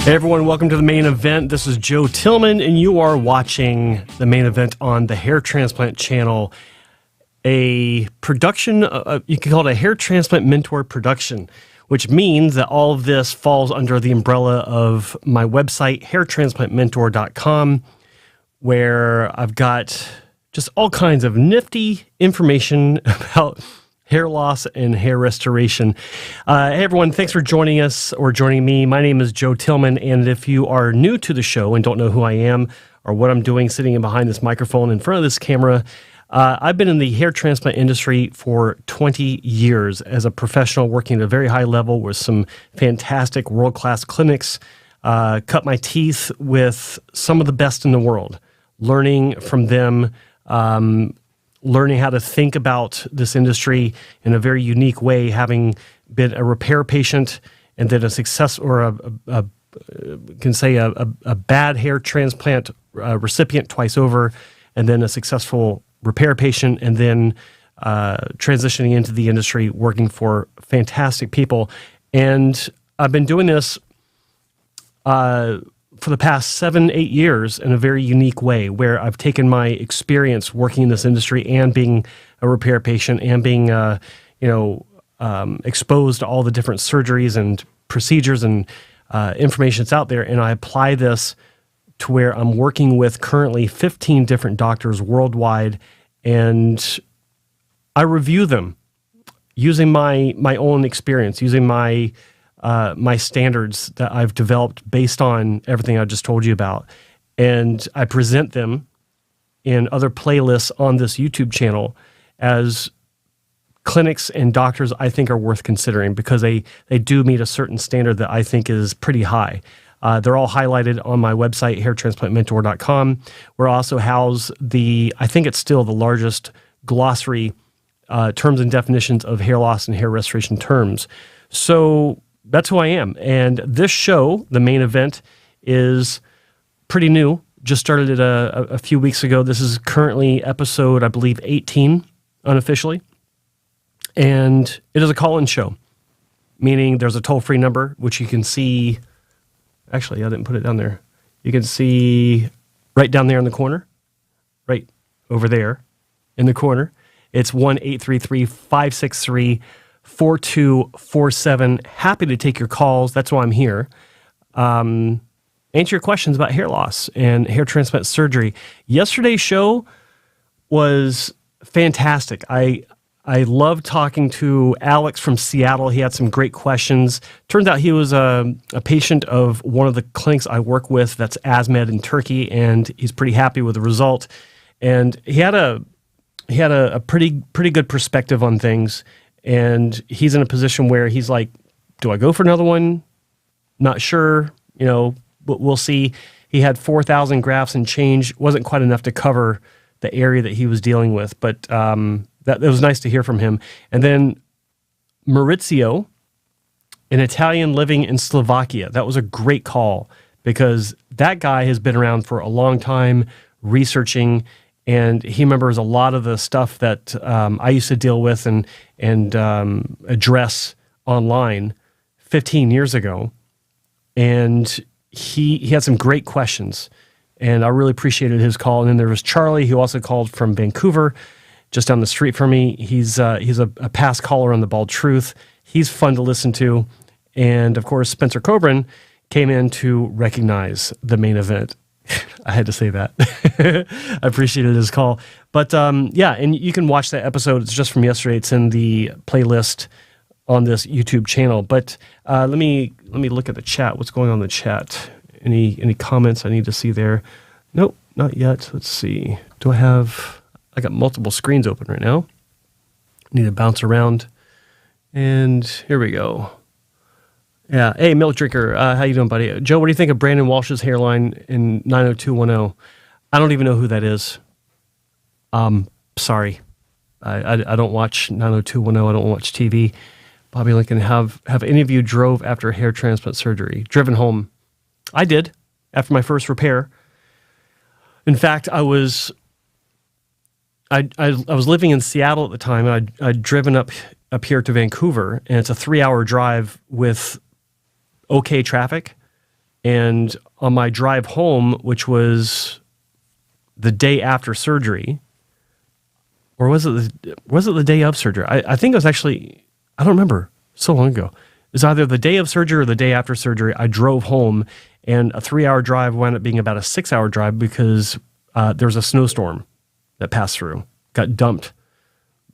Hey everyone, welcome to the main event. This is Joe Tillman, and you are watching the main event on the Hair Transplant channel. A production, you can call it a Hair Transplant Mentor production, which means that all of this falls under the umbrella of my website, hairtransplantmentor.com, where I've got just all kinds of nifty information about hair loss and hair restoration. Hey everyone, thanks for joining us or joining me. My name is Joe Tillman, and if you are new to the show and don't know who I am or what I'm doing sitting in behind this microphone in front of this camera, I've been in the hair transplant industry for 20 years as a professional, working at a very high level with some fantastic world-class clinics, cut my teeth with some of the best in the world, learning from them, learning how to think about this industry in a very unique way, having been a repair patient and then a success or a bad hair transplant recipient twice over, and then a successful repair patient, and then transitioning into the industry, working for fantastic people. And I've been doing this for the past 7-8 years in a very unique way, where I've taken my experience working in this industry and being a repair patient and being, exposed to all the different surgeries and procedures and information that's out there, and I apply this to where I'm working with currently 15 different doctors worldwide, and I review them using my own experience, using my standards that I've developed based on everything I just told you about. And I present them in other playlists on this YouTube channel as clinics and doctors I think are worth considering, because they do meet a certain standard that I think is pretty high. They're all highlighted on my website, hairtransplantmentor.com, where I also house I think it's still the largest glossary, terms and definitions of hair loss and hair restoration terms. So that's who I am. And this show, the main event, is pretty new. Just started it a few weeks ago. This is currently episode, I believe, 18, unofficially. And it is a call-in show, meaning there's a toll-free number, which you can see. Actually, I didn't put it down there. You can see right down there in the corner, right over there in the corner. It's 1-833-563-4247. Happy to take your calls. That's why I'm here. Answer your questions about hair loss and hair transplant surgery. Yesterday's show was fantastic. I loved talking to Alex from Seattle. He had some great questions. Turns out he was a patient of one of the clinics I work with that's ASMED in Turkey, and he's pretty happy with the result. And he had a pretty good perspective on things. And he's in a position where he's like, do I go for another one? Not sure, we'll see. He had 4,000 grafts and change. Wasn't quite enough to cover the area that he was dealing with, but it was nice to hear from him. And then Maurizio, an Italian living in Slovakia. That was a great call, because that guy has been around for a long time researching, and he remembers a lot of the stuff that I used to deal with and address online 15 years ago. And he had some great questions, and I really appreciated his call. And then there was Charlie, who also called from Vancouver, just down the street from me. He's a past caller on The Bald Truth. He's fun to listen to. And, of course, Spencer Coburn came in to recognize the main event. I had to say that. I appreciated his call. But, and you can watch that episode. It's just from yesterday. It's in the playlist on this YouTube channel. But let me look at the chat. What's going on in the chat? Any comments I need to see there? Nope, not yet. Let's see. I got multiple screens open right now. Need to bounce around. And here we go. Yeah. Hey, Milk Drinker. How you doing, buddy? Joe, what do you think of Brandon Walsh's hairline in 90210? I don't even know who that is. Sorry. I don't watch 90210. I don't watch TV. Bobby Lincoln, have any of you drove after hair transplant surgery? Driven home? I did, after my first repair. In fact, I was living in Seattle at the time, and I'd driven up here to Vancouver, and it's a 3-hour drive with okay traffic. And on my drive home, which was the day after surgery, or was it the day of surgery? I think it was actually, I don't remember, so long ago. It was either the day of surgery or the day after surgery. I drove home, and a 3-hour drive wound up being about a 6-hour drive because there was a snowstorm that passed through, got dumped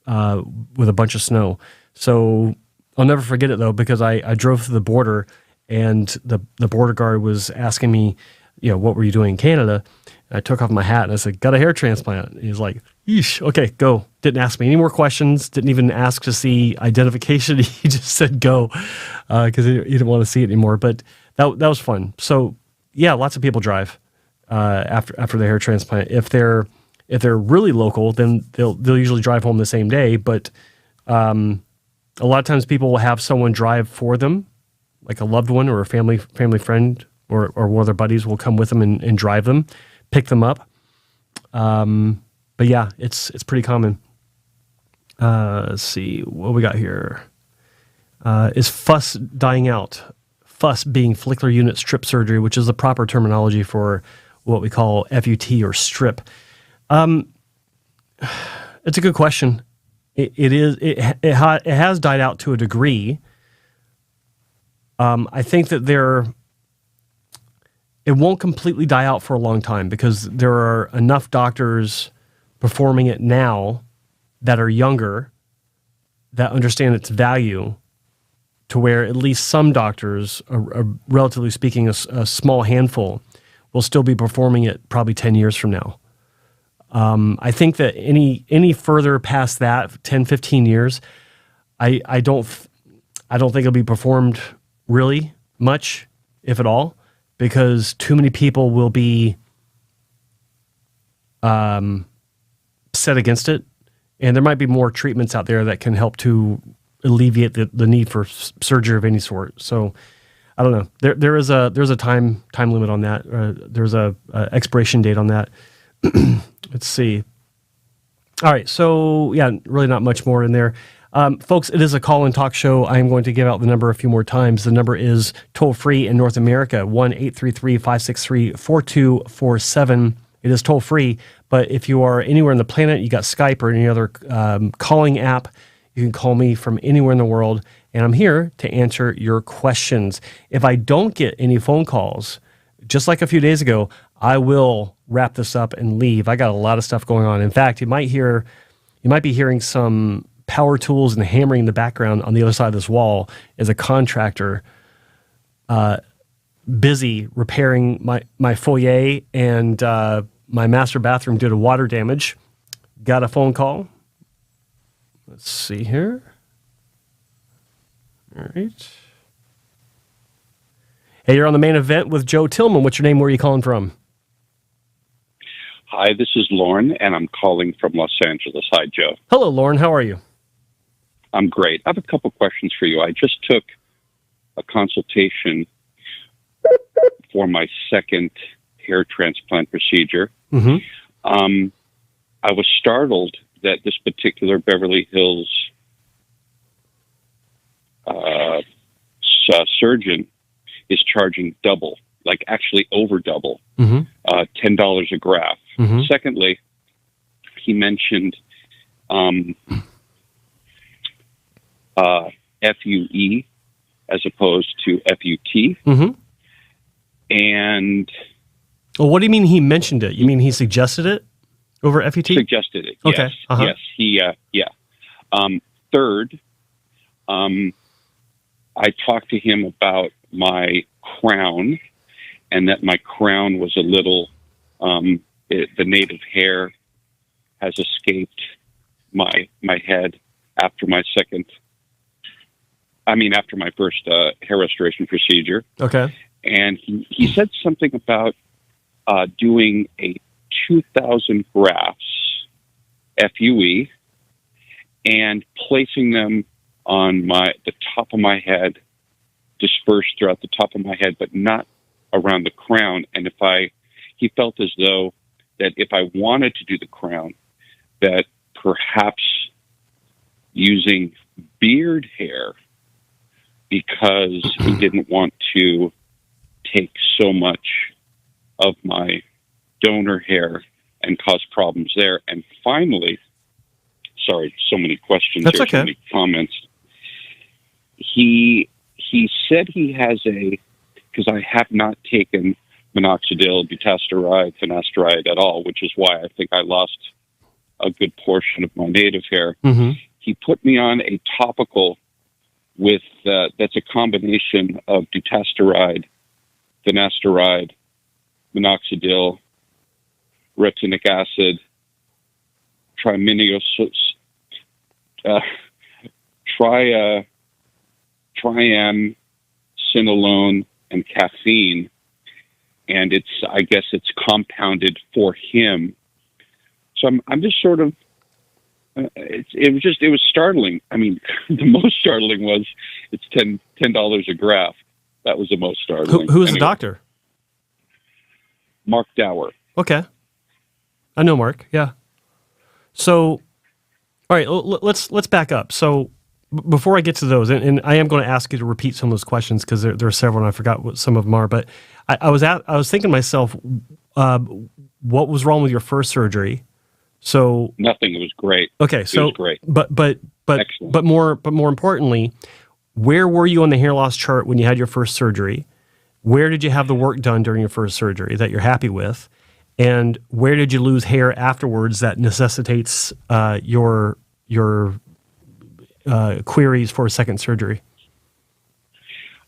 with a bunch of snow. So I'll never forget it, though, because I drove to the border, and the border guard was asking me, what were you doing in Canada? And I took off my hat and I said, got a hair transplant. And he's like, yeesh, okay, go. Didn't ask me any more questions. Didn't even ask to see identification. He just said go because he didn't want to see it anymore. But that was fun. So yeah, lots of people drive after the hair transplant. If they're really local, then they'll usually drive home the same day. But a lot of times people will have someone drive for them, like a loved one or a family friend or one of their buddies will come with them and drive them, pick them up. But yeah, it's pretty common. Let's see what we got here. Is FUS dying out? FUS being follicular unit strip surgery, which is the proper terminology for what we call FUT or strip. It's a good question. It has died out to a degree. I think that it won't completely die out for a long time because there are enough doctors performing it now that are younger that understand its value to where at least some doctors, relatively speaking, a small handful, will still be performing it probably 10 years from now. I think that any further past that, 10, 15 years, I don't think it'll be performed really much, if at all, because too many people will be set against it. And there might be more treatments out there that can help to alleviate the need for surgery of any sort. So I don't know. There's a time limit on that. There's a expiration date on that. Let's see. All right. So yeah, really not much more in there. Folks, it is a call and talk show. I am going to give out the number a few more times. The number is toll free in North America, 1-833-563-4247. It is toll free, but if you are anywhere on the planet, you got Skype or any other calling app, you can call me from anywhere in the world, and I'm here to answer your questions. If I don't get any phone calls, just like a few days ago, I will wrap this up and leave. I got a lot of stuff going on. In fact, you might be hearing some power tools and hammering in the background on the other side of this wall as a contractor busy repairing my foyer and my master bathroom due to water damage. Got a phone call. Let's see here. All right. Hey, you're on the main event with Joe Tillman. What's your name? Where are you calling from? Hi, this is Lorn, and I'm calling from Los Angeles. Hi, Joe. Hello, Lorn. How are you? I'm great. I have a couple questions for you. I just took a consultation for my second hair transplant procedure. Mm-hmm. I was startled that this particular Beverly Hills surgeon is charging double, like actually over double, $10 a graft. Mm-hmm. Secondly, he mentioned FUE as opposed to FUT. Mm-hmm. And well, what do you mean he mentioned it? You mean he suggested it over FUT? Suggested it. Yes. Okay. Uh-huh. Yes. He. Yeah. Third, I talked to him about my crown, and that my crown was a little. The native hair has escaped my head after my first hair restoration procedure. Okay. And he said something about doing a 2,000 grafts, FUE, and placing them on the top of my head, dispersed throughout the top of my head, but not around the crown. And he felt as though that if I wanted to do the crown, that perhaps using beard hair, because he didn't want to take so much of my donor hair and cause problems there. And finally, sorry, so many questions That's here, okay. so many comments. He said he has because I have not taken minoxidil, dutasteride, finasteride at all, which is why I think I lost a good portion of my native hair. Mm-hmm. He put me on a topical with that's a combination of dutasteride, finasteride, minoxidil, retinic acid, triamcinolone, and caffeine, and I guess it's compounded for him. So I'm just sort of. It was startling. I mean, the most startling was it's $10 a graph. That was the most startling. Who is the doctor? Mark Dower. Okay, I know Mark. Yeah. So, all right, let's back up. So, before I get to those, and I am going to ask you to repeat some of those questions because there are several, and I forgot what some of them are. But I was thinking to myself, what was wrong with your first surgery? So nothing. It was great. Okay, so it was great. But Excellent. but more importantly, where were you on the hair loss chart when you had your first surgery? Where did you have the work done during your first surgery that you're happy with? And where did you lose hair afterwards that necessitates your queries for a second surgery?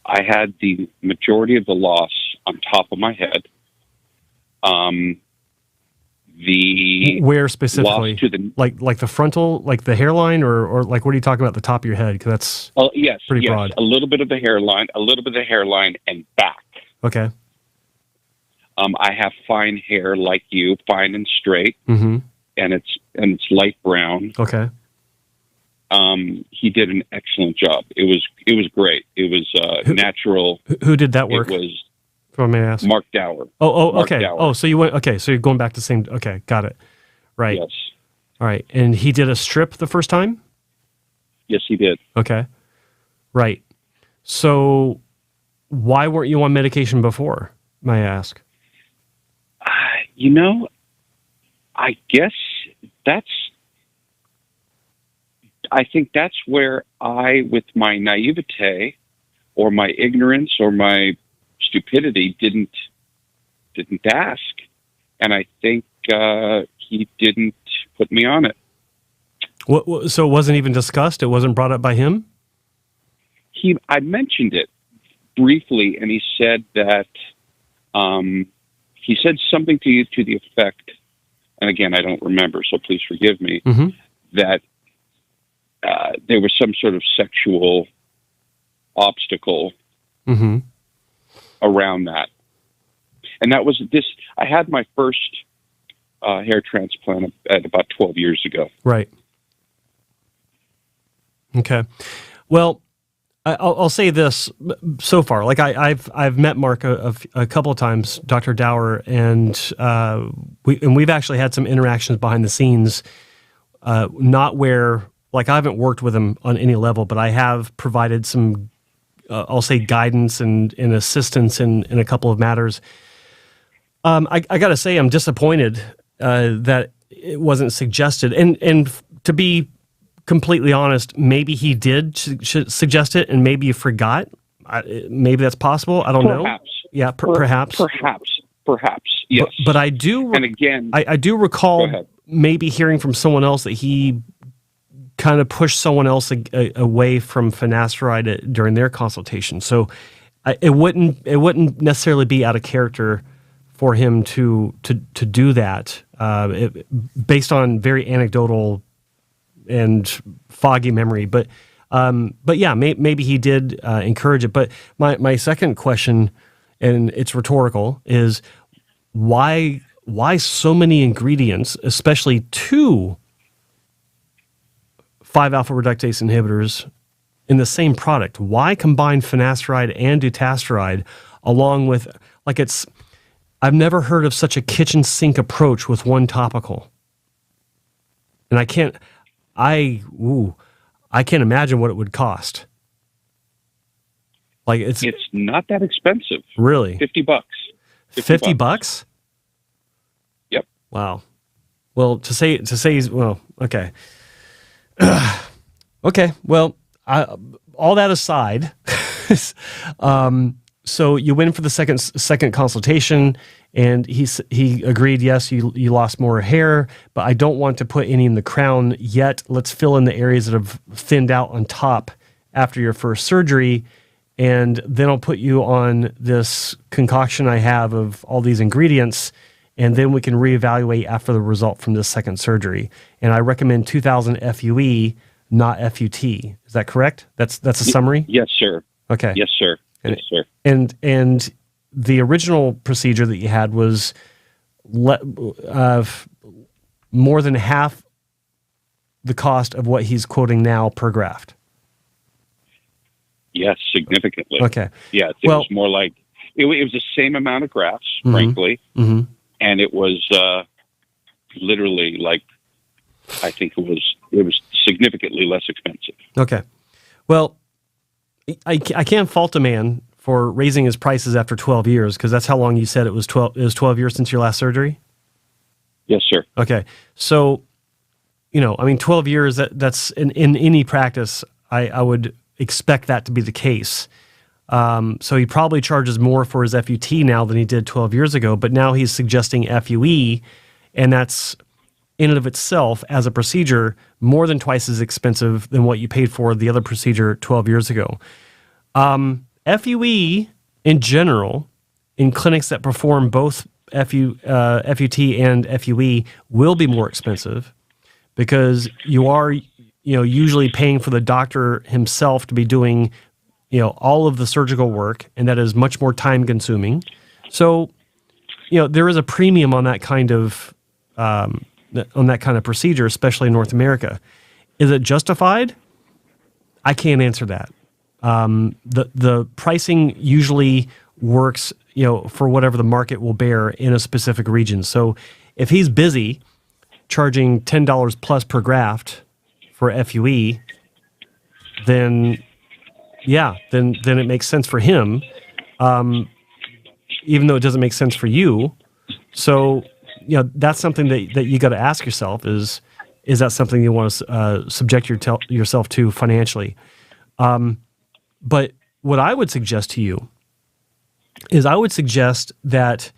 I had the majority of the loss on top of my head. Where specifically? Loss to the, like the frontal, like the hairline, or like what are you talking about? The top of your head? Because that's pretty broad. A little bit of the hairline, and back. Okay. I have fine hair like you, fine and straight, mm-hmm. and it's light brown. Okay. He did an excellent job. It was great. It was natural. Who did that work? It was. If I may ask. Mark Dower. Okay. Dower. Oh, so you went. Okay, so you're going back to the same. Okay, got it. Right. Yes. All right, and he did a strip the first time. Yes, he did. Okay. Right. So, why weren't you on medication before? May I ask? I guess I think that's where with my naivete or my ignorance or my stupidity didn't ask, and I think he didn't put me on it. So it wasn't even discussed? It wasn't brought up by him? I mentioned it briefly, and he said that he said something to you to the effect, and again, I don't remember, so please forgive me, mm-hmm. that there was some sort of sexual obstacle mm-hmm. around that. And that was this. I had my first hair transplant at about 12 years ago. Right. Okay. Well, I'll say this so far. Like I've met Mark a couple of times, Dr. Dower, and we've actually had some interactions behind the scenes. Not where, like, I haven't worked with him on any level, but I have provided some, I'll say, guidance and assistance in a couple of matters. I got to say, I'm disappointed that it wasn't suggested. And to be completely honest, maybe he did suggest it, and maybe you forgot. Maybe that's possible. I don't know. Yeah, perhaps. Perhaps. Yes. But I do. And again, I do recall maybe hearing from someone else that he kind of pushed someone else away from finasteride during their consultation. So it wouldn't necessarily be out of character for him to do that, based on very anecdotal and foggy memory. But yeah, maybe he did encourage it. But my second question, and it's rhetorical, is why so many ingredients, especially 2 5-alpha reductase inhibitors in the same product? Why combine finasteride and dutasteride along with, I've never heard of such a kitchen sink approach with one topical. And I can't imagine what it would cost. Like it's not that expensive. Really? $50. $50? Yep. Wow. Well, to say well, okay. Okay. Well, all that aside, so you went for the second consultation, and he agreed. Yes, you lost more hair, but I don't want to put any in the crown yet. Let's fill in the areas that have thinned out on top after your first surgery, and then I'll put you on this concoction I have of all these ingredients, and then we can reevaluate after the result from this second surgery. And I recommend 2,000 FUE, not FUT. Is that correct? That's a summary? Yes, sir. Okay. Yes, sir. Yes, sir. And the original procedure that you had was more than half the cost of what he's quoting now per graft. Yes, significantly. Okay. Yeah, it was more like it was the same amount of grafts, frankly, and it was literally like I think it was significantly less expensive. Okay. Well, I can't fault a man for raising his prices after 12 years, because that's how long you said it was 12. It was 12 years since your last surgery? Yes, sir. Okay. So, 12 years, that's in any practice, I would expect that to be the case. So he probably charges more for his FUT now than he did 12 years ago, but now he's suggesting FUE, and that's in and of itself, as a procedure, more than twice as expensive than what you paid for the other procedure 12 years ago. FUE, in general, in clinics that perform both FUT and FUE, will be more expensive because you are, usually paying for the doctor himself to be doing, all of the surgical work, and that is much more time-consuming. So, there is a premium on that kind of procedure, especially in North America. Is it justified? I can't answer that. The pricing usually works, for whatever the market will bear in a specific region. So if he's busy charging $10 plus per graft for FUE, then it makes sense for him, even though it doesn't make sense for you. So, that's something that you got to ask yourself is that something you want to subject yourself to financially? But what I would suggest to you is I would suggest that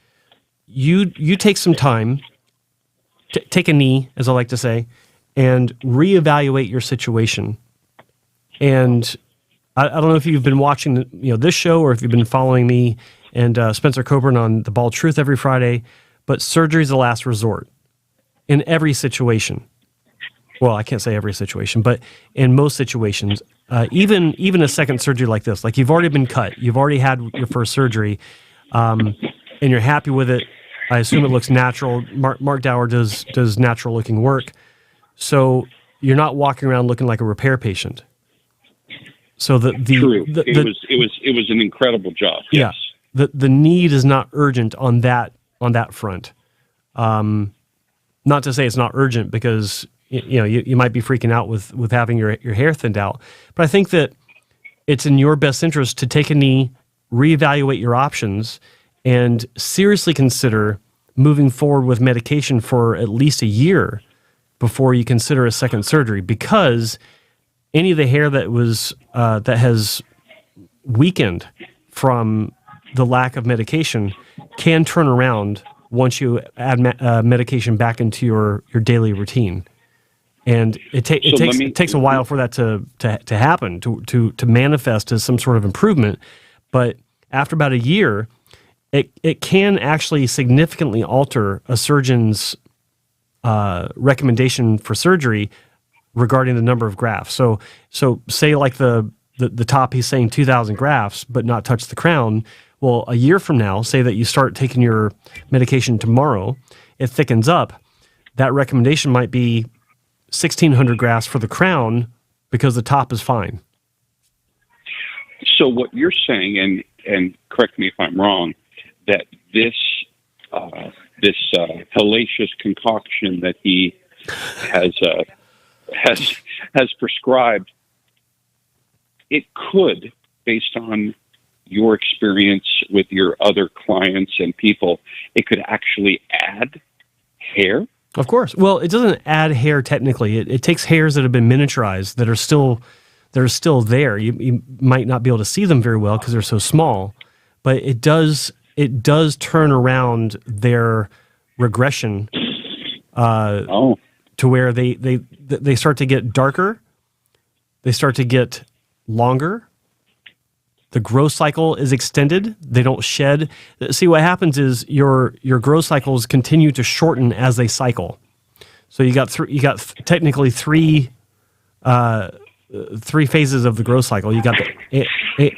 you take some time, take a knee, as I like to say, and reevaluate your situation. And I don't know if you've been watching this show or if you've been following me and Spencer Coburn on The Bald Truth every Friday, but surgery is the last resort in every situation. Well, I can't say every situation, but in most situations, even a second surgery like this, like you've already been cut, you've already had your first surgery, and you're happy with it. I assume it looks natural. Mark Dower does natural looking work, so you're not walking around looking like a repair patient. So True. It was an incredible job. Yes. Yeah. The need is not urgent on that front. Not to say it's not urgent, because you might be freaking out with having your hair thinned out, but I think that it's in your best interest to take a knee, reevaluate your options, and seriously consider moving forward with medication for at least a year before you consider a second surgery, because any of the hair that has weakened from the lack of medication can turn around once you add medication back into your daily routine. And it takes a while for that to happen, to manifest as some sort of improvement. But after about a year, it can actually significantly alter a surgeon's recommendation for surgery regarding the number of grafts. So say like the top, he's saying 2,000 grafts, but not touch the crown. Well, a year from now, say that you start taking your medication tomorrow, it thickens up. That recommendation might be 1,600 grafts for the crown because the top is fine. So what you're saying, and correct me if I'm wrong, that this hellacious concoction that he has prescribed, it could, based on your experience with your other clients and people, it could actually add hair? Of course. Well, it doesn't add hair technically. It takes hairs that have been miniaturized that are still there. You might not be able to see them very well because they're so small, but it does turn around their regression to where they start to get darker, they start to get longer. The growth cycle is extended. They don't shed. See, what happens is your growth cycles continue to shorten as they cycle. So you got technically three phases of the growth cycle. You got the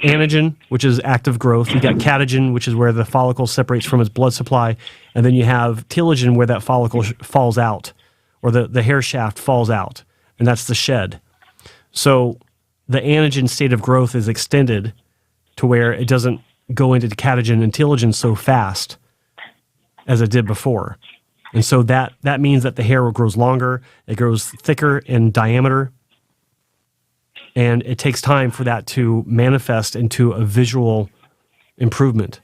anagen, which is active growth. You got catagen, which is where the follicle separates from its blood supply, and then you have telogen, where that follicle falls out, or the hair shaft falls out, and that's the shed. So the anagen state of growth is extended to where it doesn't go into catagen and telogen so fast as it did before. And so that means that the hair grows longer, it grows thicker in diameter, and it takes time for that to manifest into a visual improvement.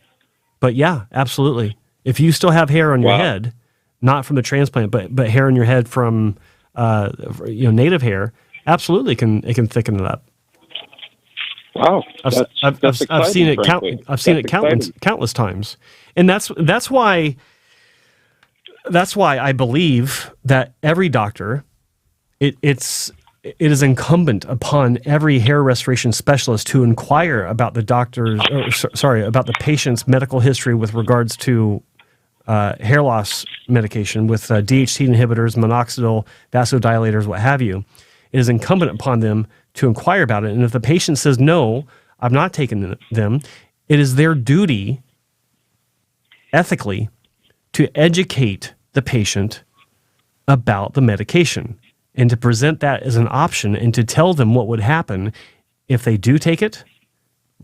But yeah, absolutely. If you still have hair on your head, not from the transplant, but hair on your head from native hair, absolutely it can thicken it up. Wow, I've seen it countless times, and that's why I believe that every doctor, it is incumbent upon every hair restoration specialist to inquire about the about the patient's medical history with regards to hair loss medication with DHT inhibitors, minoxidil, vasodilators, what have you. It is incumbent upon them to inquire about it. And if the patient says, no, I've not taken them, it is their duty, ethically, to educate the patient about the medication and to present that as an option and to tell them what would happen if they do take it,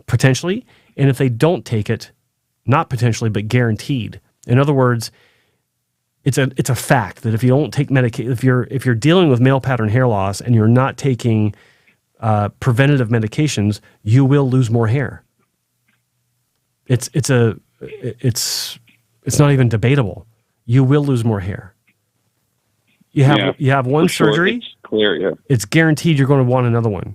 potentially, and if they don't take it, not potentially, but guaranteed. In other words, it's a fact that if you don't take medication, if you're dealing with male pattern hair loss and you're not taking preventative medications, you will lose more hair. It's not even debatable. You will lose more hair. You have one surgery. It's clear, yeah. It's guaranteed you're going to want another one.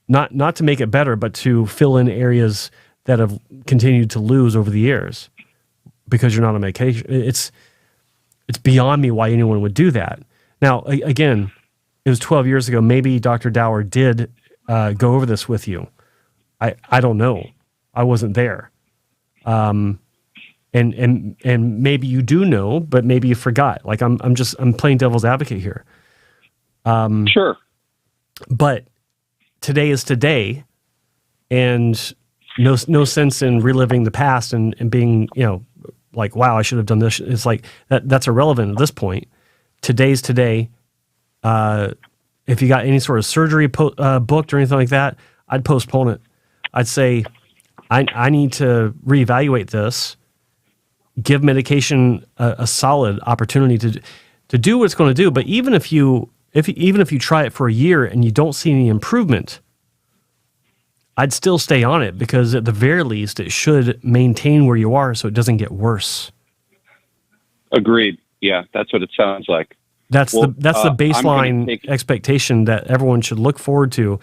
Not to make it better, but to fill in areas that have continued to lose over the years because you're not on medication. It's beyond me why anyone would do that. Now, again, it was 12 years ago. Maybe Dr. Dower did go over this with you. I don't know. I wasn't there. And maybe you do know, but maybe you forgot. Like I'm playing devil's advocate here. Sure. But today is today, and no sense in reliving the past and being, like, wow, I should have done this. It's like that's irrelevant at this point. Today's today. If you got any sort of surgery booked or anything like that, I'd postpone it. I'd say, I need to reevaluate this, give medication a solid opportunity to do what it's going to do. But even if you try it for a year and you don't see any improvement, I'd still stay on it because at the very least it should maintain where you are so it doesn't get worse. Agreed. Yeah, that's what it sounds like. That's the baseline expectation that everyone should look forward to.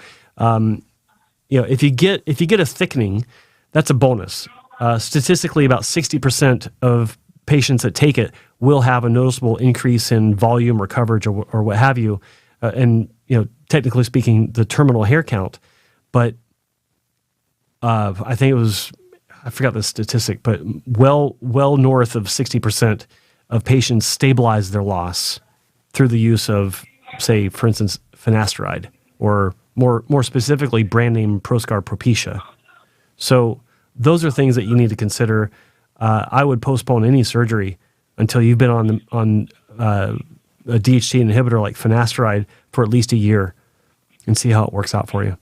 If you get a thickening, that's a bonus. Statistically, about 60% of patients that take it will have a noticeable increase in volume or coverage or what have you, and technically speaking, the terminal hair count. But I think I forgot the statistic, but well north of 60% of patients stabilize their loss through the use of, say, for instance, finasteride, or more specifically, brand name Proscar Propecia. So those are things that you need to consider. I would postpone any surgery until you've been on a DHT inhibitor like finasteride for at least a year and see how it works out for you.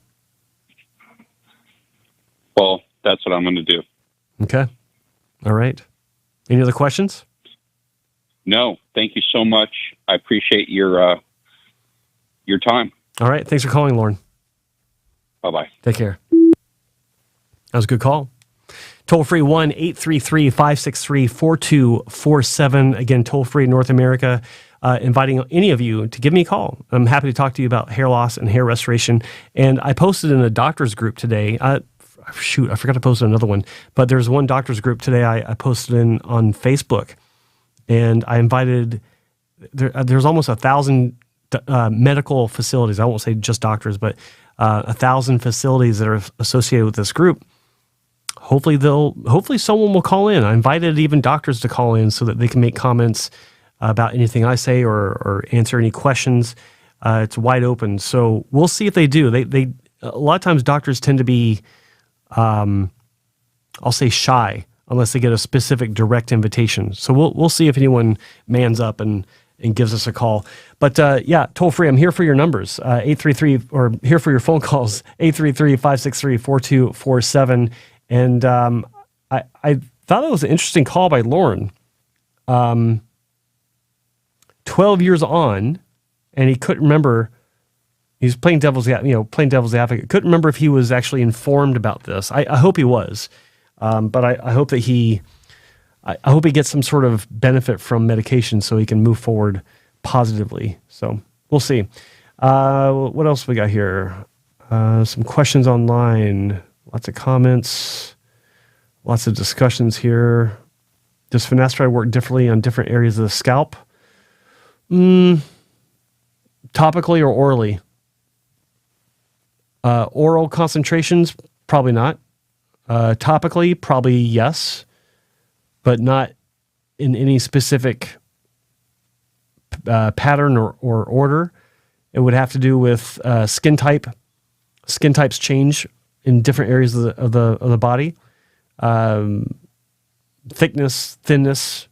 Well, that's what I'm going to do. Okay. All right. Any other questions? No. Thank you so much. I appreciate your time. All right. Thanks for calling, Lorn. Bye-bye. Take care. That was a good call. Toll free 1-833-563-4247. Again, toll free North America. Inviting any of you to give me a call. I'm happy to talk to you about hair loss and hair restoration. And I posted in a doctor's group today. I forgot to post another one. But there's one doctor's group today I posted in on Facebook. And I invited, there's almost 1,000 medical facilities. I won't say just doctors, but 1,000 facilities that are associated with this group. Hopefully someone will call in. I invited even doctors to call in so that they can make comments about anything I say or answer any questions. It's wide open. So we'll see if they do. They a lot of times doctors tend to be, I'll say shy unless they get a specific direct invitation. So we'll see if anyone mans up and gives us a call. But yeah, toll free. I'm here for your numbers, 833, or here for your phone calls, 833-563-4247. And I thought it was an interesting call by Lorn. 12 years on, and he couldn't remember. He was playing devil's advocate. Couldn't remember if he was actually informed about this. I hope he was, but I hope that I hope he gets some sort of benefit from medication so he can move forward positively. So we'll see. What else we got here? Some questions online. Lots of comments, lots of discussions here. Does finasteride work differently on different areas of the scalp? Topically or orally? Oral concentrations, probably not. Topically, probably yes, but not in any specific pattern or order. It would have to do with skin type. Skin types change in different areas of the body, thickness, thinness,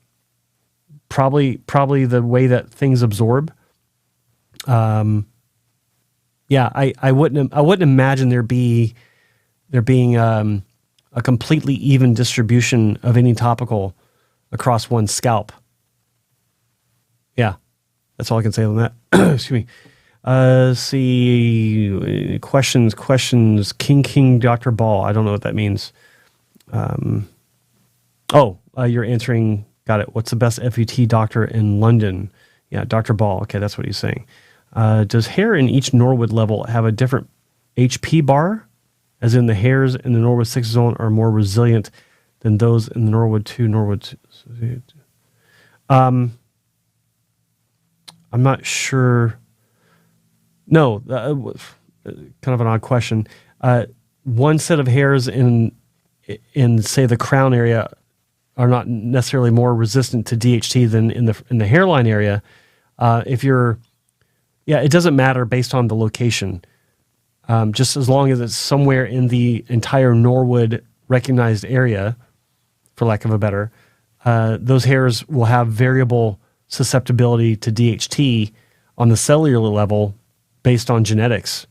probably the way that things absorb. Yeah, I wouldn't imagine there being a completely even distribution of any topical across one's scalp. Yeah, that's all I can say on that. Excuse me. See, questions, King, Dr. Ball. I don't know what that means. You're answering, got it. What's the best FUT doctor in London? Yeah, Dr. Ball. Okay, that's what he's saying. Does hair in each Norwood level have a different HP bar? As in the hairs in the Norwood 6 zone are more resilient than those in the Norwood 2, Norwood 2. I'm not sure. No, kind of an odd question. One set of hairs in say the crown area are not necessarily more resistant to DHT than in the hairline area. It doesn't matter based on the location. Just as long as it's somewhere in the entire Norwood recognized area, for lack of a better, those hairs will have variable susceptibility to DHT on the cellular level based on genetics.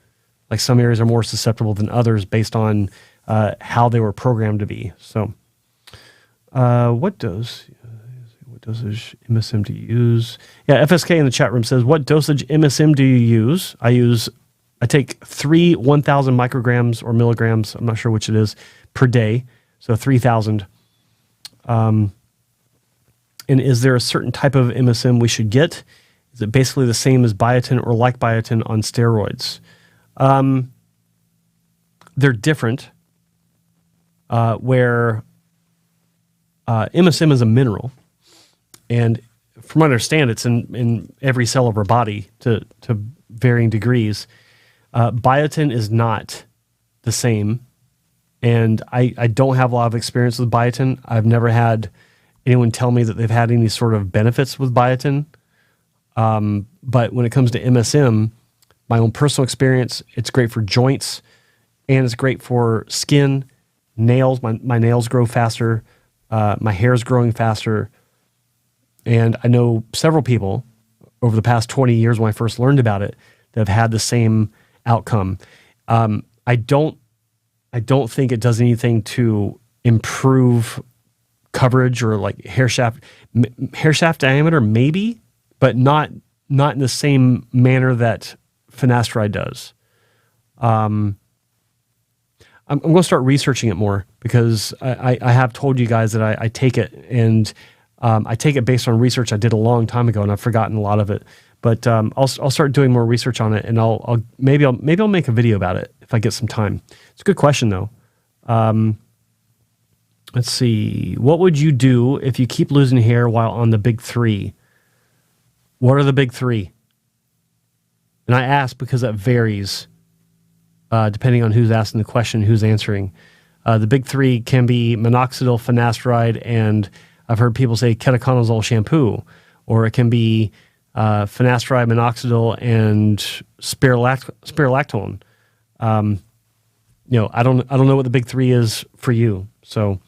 Like some areas are more susceptible than others based on how they were programmed to be. So what dosage MSM do you use? Yeah, FSK in the chat room says, what dosage MSM do you use? I take 3 1,000 micrograms or milligrams, I'm not sure which it is, per day. So 3,000. And is there a certain type of MSM we should get? Is it basically the same as biotin or like biotin on steroids? They're different, where MSM is a mineral. And from what I understand, it's in every cell of our body to varying degrees. Biotin is not the same. And I don't have a lot of experience with biotin. I've never had anyone tell me that they've had any sort of benefits with biotin. But when it comes to MSM, my own personal experience, it's great for joints and it's great for skin, nails. My nails grow faster. My hair's growing faster. And I know several people over the past 20 years when I first learned about it that have had the same outcome. I don't think it does anything to improve coverage or like hair shaft diameter, maybe, but not in the same manner that finasteride does. I'm going to start researching it more because I have told you guys that I take it, and I take it based on research I did a long time ago, and I've forgotten a lot of it. But I'll start doing more research on it, and maybe I'll make a video about it if I get some time. It's a good question though. Let's see. What would you do if you keep losing hair while on the big three? What are the big three? And I ask because that varies depending on who's asking the question, who's answering. The big three can be minoxidil, finasteride, and I've heard people say ketoconazole shampoo, or it can be finasteride, minoxidil, and spirulactone. I don't know what the big three is for you. So,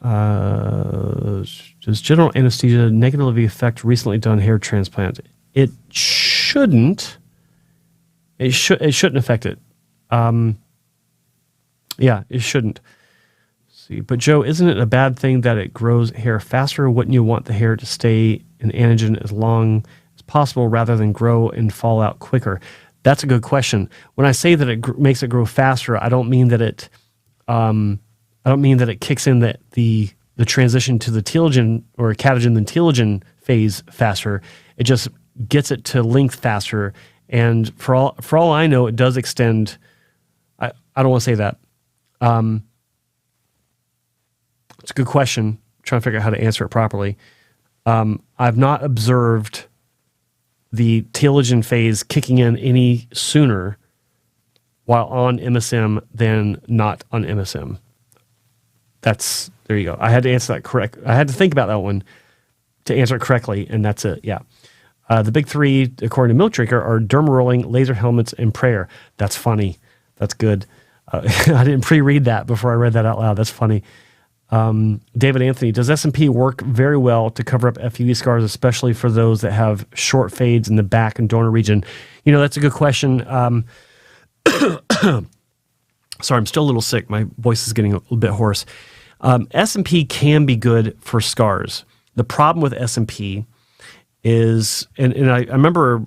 does general anesthesia negatively affect recently done hair transplant? It shouldn't. It shouldn't affect it. Yeah, it shouldn't. Let's see, but Joe, isn't it a bad thing that it grows hair faster? Wouldn't you want the hair to stay in anagen as long as possible rather than grow and fall out quicker? That's a good question. When I say that it makes it grow faster, I don't mean that it. I don't mean that it kicks in the transition to the telogen or catagen then telogen phase faster. It just gets it to length faster. And for all I know, it does extend. I don't want to say that. It's a good question. I'm trying to figure out how to answer it properly. I've not observed the telogen phase kicking in any sooner while on MSM than not on MSM. There you go. I had to answer that correct. I had to think about that one to answer it correctly, and that's it. Yeah. The big three, according to Milk Drinker, are derma rolling, laser helmets, and prayer. That's funny. That's good. I didn't pre-read that before I read that out loud. That's funny. David Anthony, does SMP work very well to cover up FUE scars, especially for those that have short fades in the back and donor region? That's a good question. Sorry, I'm still a little sick. My voice is getting a little bit hoarse. SMP can be good for scars. The problem with SMP is, and I remember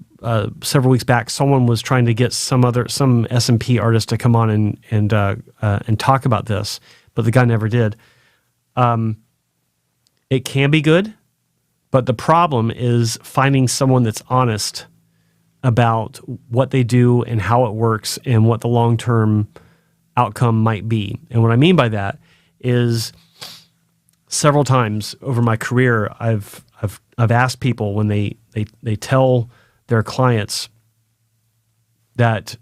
several weeks back, someone was trying to get some SMP artist to come on and talk about this, but the guy never did. It can be good, but the problem is finding someone that's honest about what they do and how it works and what the long-term outcome might be. And what I mean by that is several times over my career, I've asked people when they tell their clients that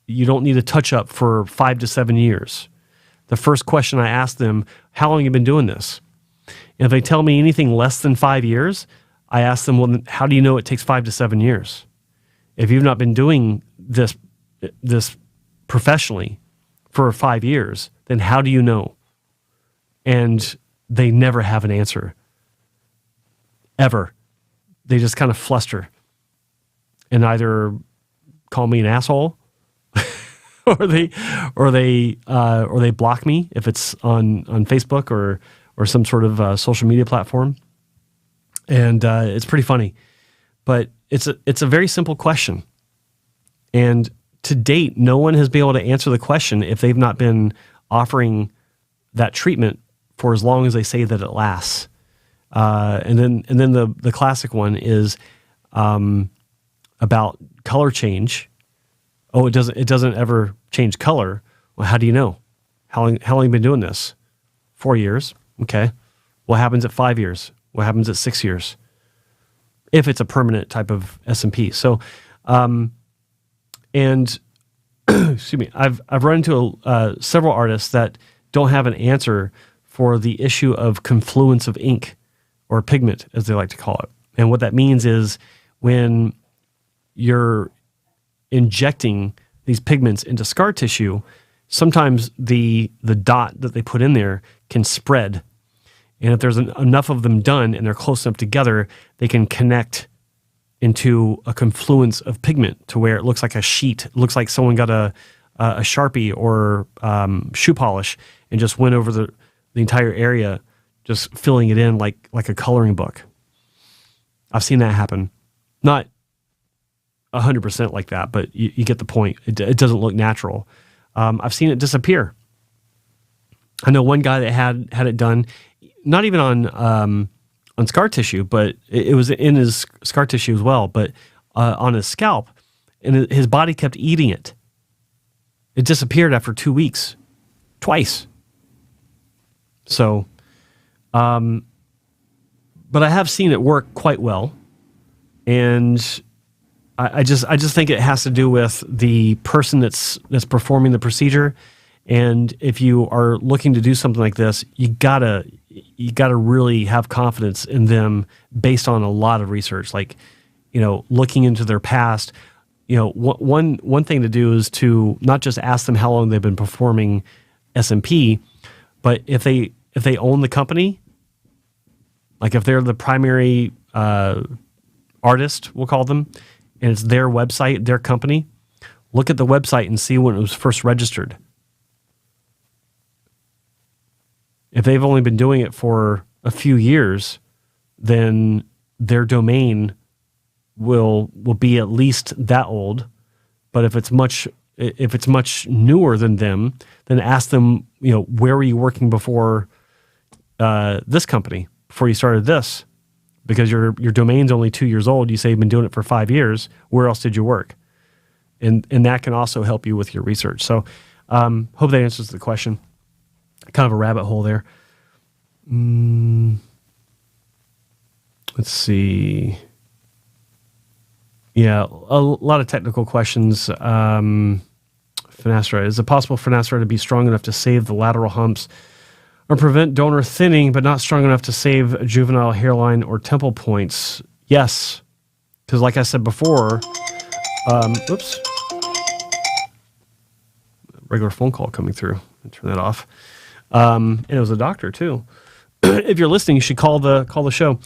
you don't need a touch-up for 5 to 7 years. The first question I ask them, how long have you been doing this? And if they tell me anything less than 5 years, I ask them, well, how do you know it takes 5 to 7 years? If you've not been doing this professionally for 5 years, then how do you know? And they never have an answer. Ever. They just kind of fluster and either call me an asshole or they block me if it's on Facebook or some sort of social media platform. And it's pretty funny. But it's a very simple question. And to date, no one has been able to answer the question if they've not been offering that treatment for as long as they say that it lasts. And then the classic one is about color change. Oh, it doesn't ever change color. Well, how do you know? How long have you been doing this? 4 years. Okay. What happens at 5 years? What happens at 6 years? If it's a permanent type of SMP. So, and excuse me, I've run into several artists that don't have an answer for the issue of confluence of ink or pigment, as they like to call it. And what that means is when you're injecting these pigments into scar tissue, sometimes the dot that they put in there can spread. And if there's enough of them done and they're close enough together, they can connect into a confluence of pigment to where it looks like a sheet. It looks like someone got a Sharpie or shoe polish and just went over the entire area, just filling it in like a coloring book. I've seen that happen. Not 100% like that, but you get the point. It doesn't look natural. I've seen it disappear. I know one guy that had it done, not even on scar tissue, but it was in his scar tissue as well, but on his scalp, and his body kept eating it. It disappeared after 2 weeks, twice. So, but I have seen it work quite well, and I just think it has to do with the person that's performing the procedure. And if you are looking to do something like this, you gotta really have confidence in them based on a lot of research, like, looking into their past. One thing to do is to not just ask them how long they've been performing SMP, but if they own the company, like if they're the primary artist, we'll call them, and it's their website, their company, look at the website and see when it was first registered. If they've only been doing it for a few years, then their domain will be at least that old. But if it's much newer than them, then ask them, where were you working before this company, before you started this? Because your domain's only 2 years old. You say you've been doing it for 5 years. Where else did you work? And that can also help you with your research. So hope that answers the question. Kind of a rabbit hole there. Let's see. Yeah, a lot of technical questions. Finasteride. Is it possible for finasteride to be strong enough to save the lateral humps or prevent donor thinning, but not strong enough to save a juvenile hairline or temple points? Yes. Because like I said before, oops. Regular phone call coming through. Turn that off. And it was a doctor too. If you're listening, you should call the show.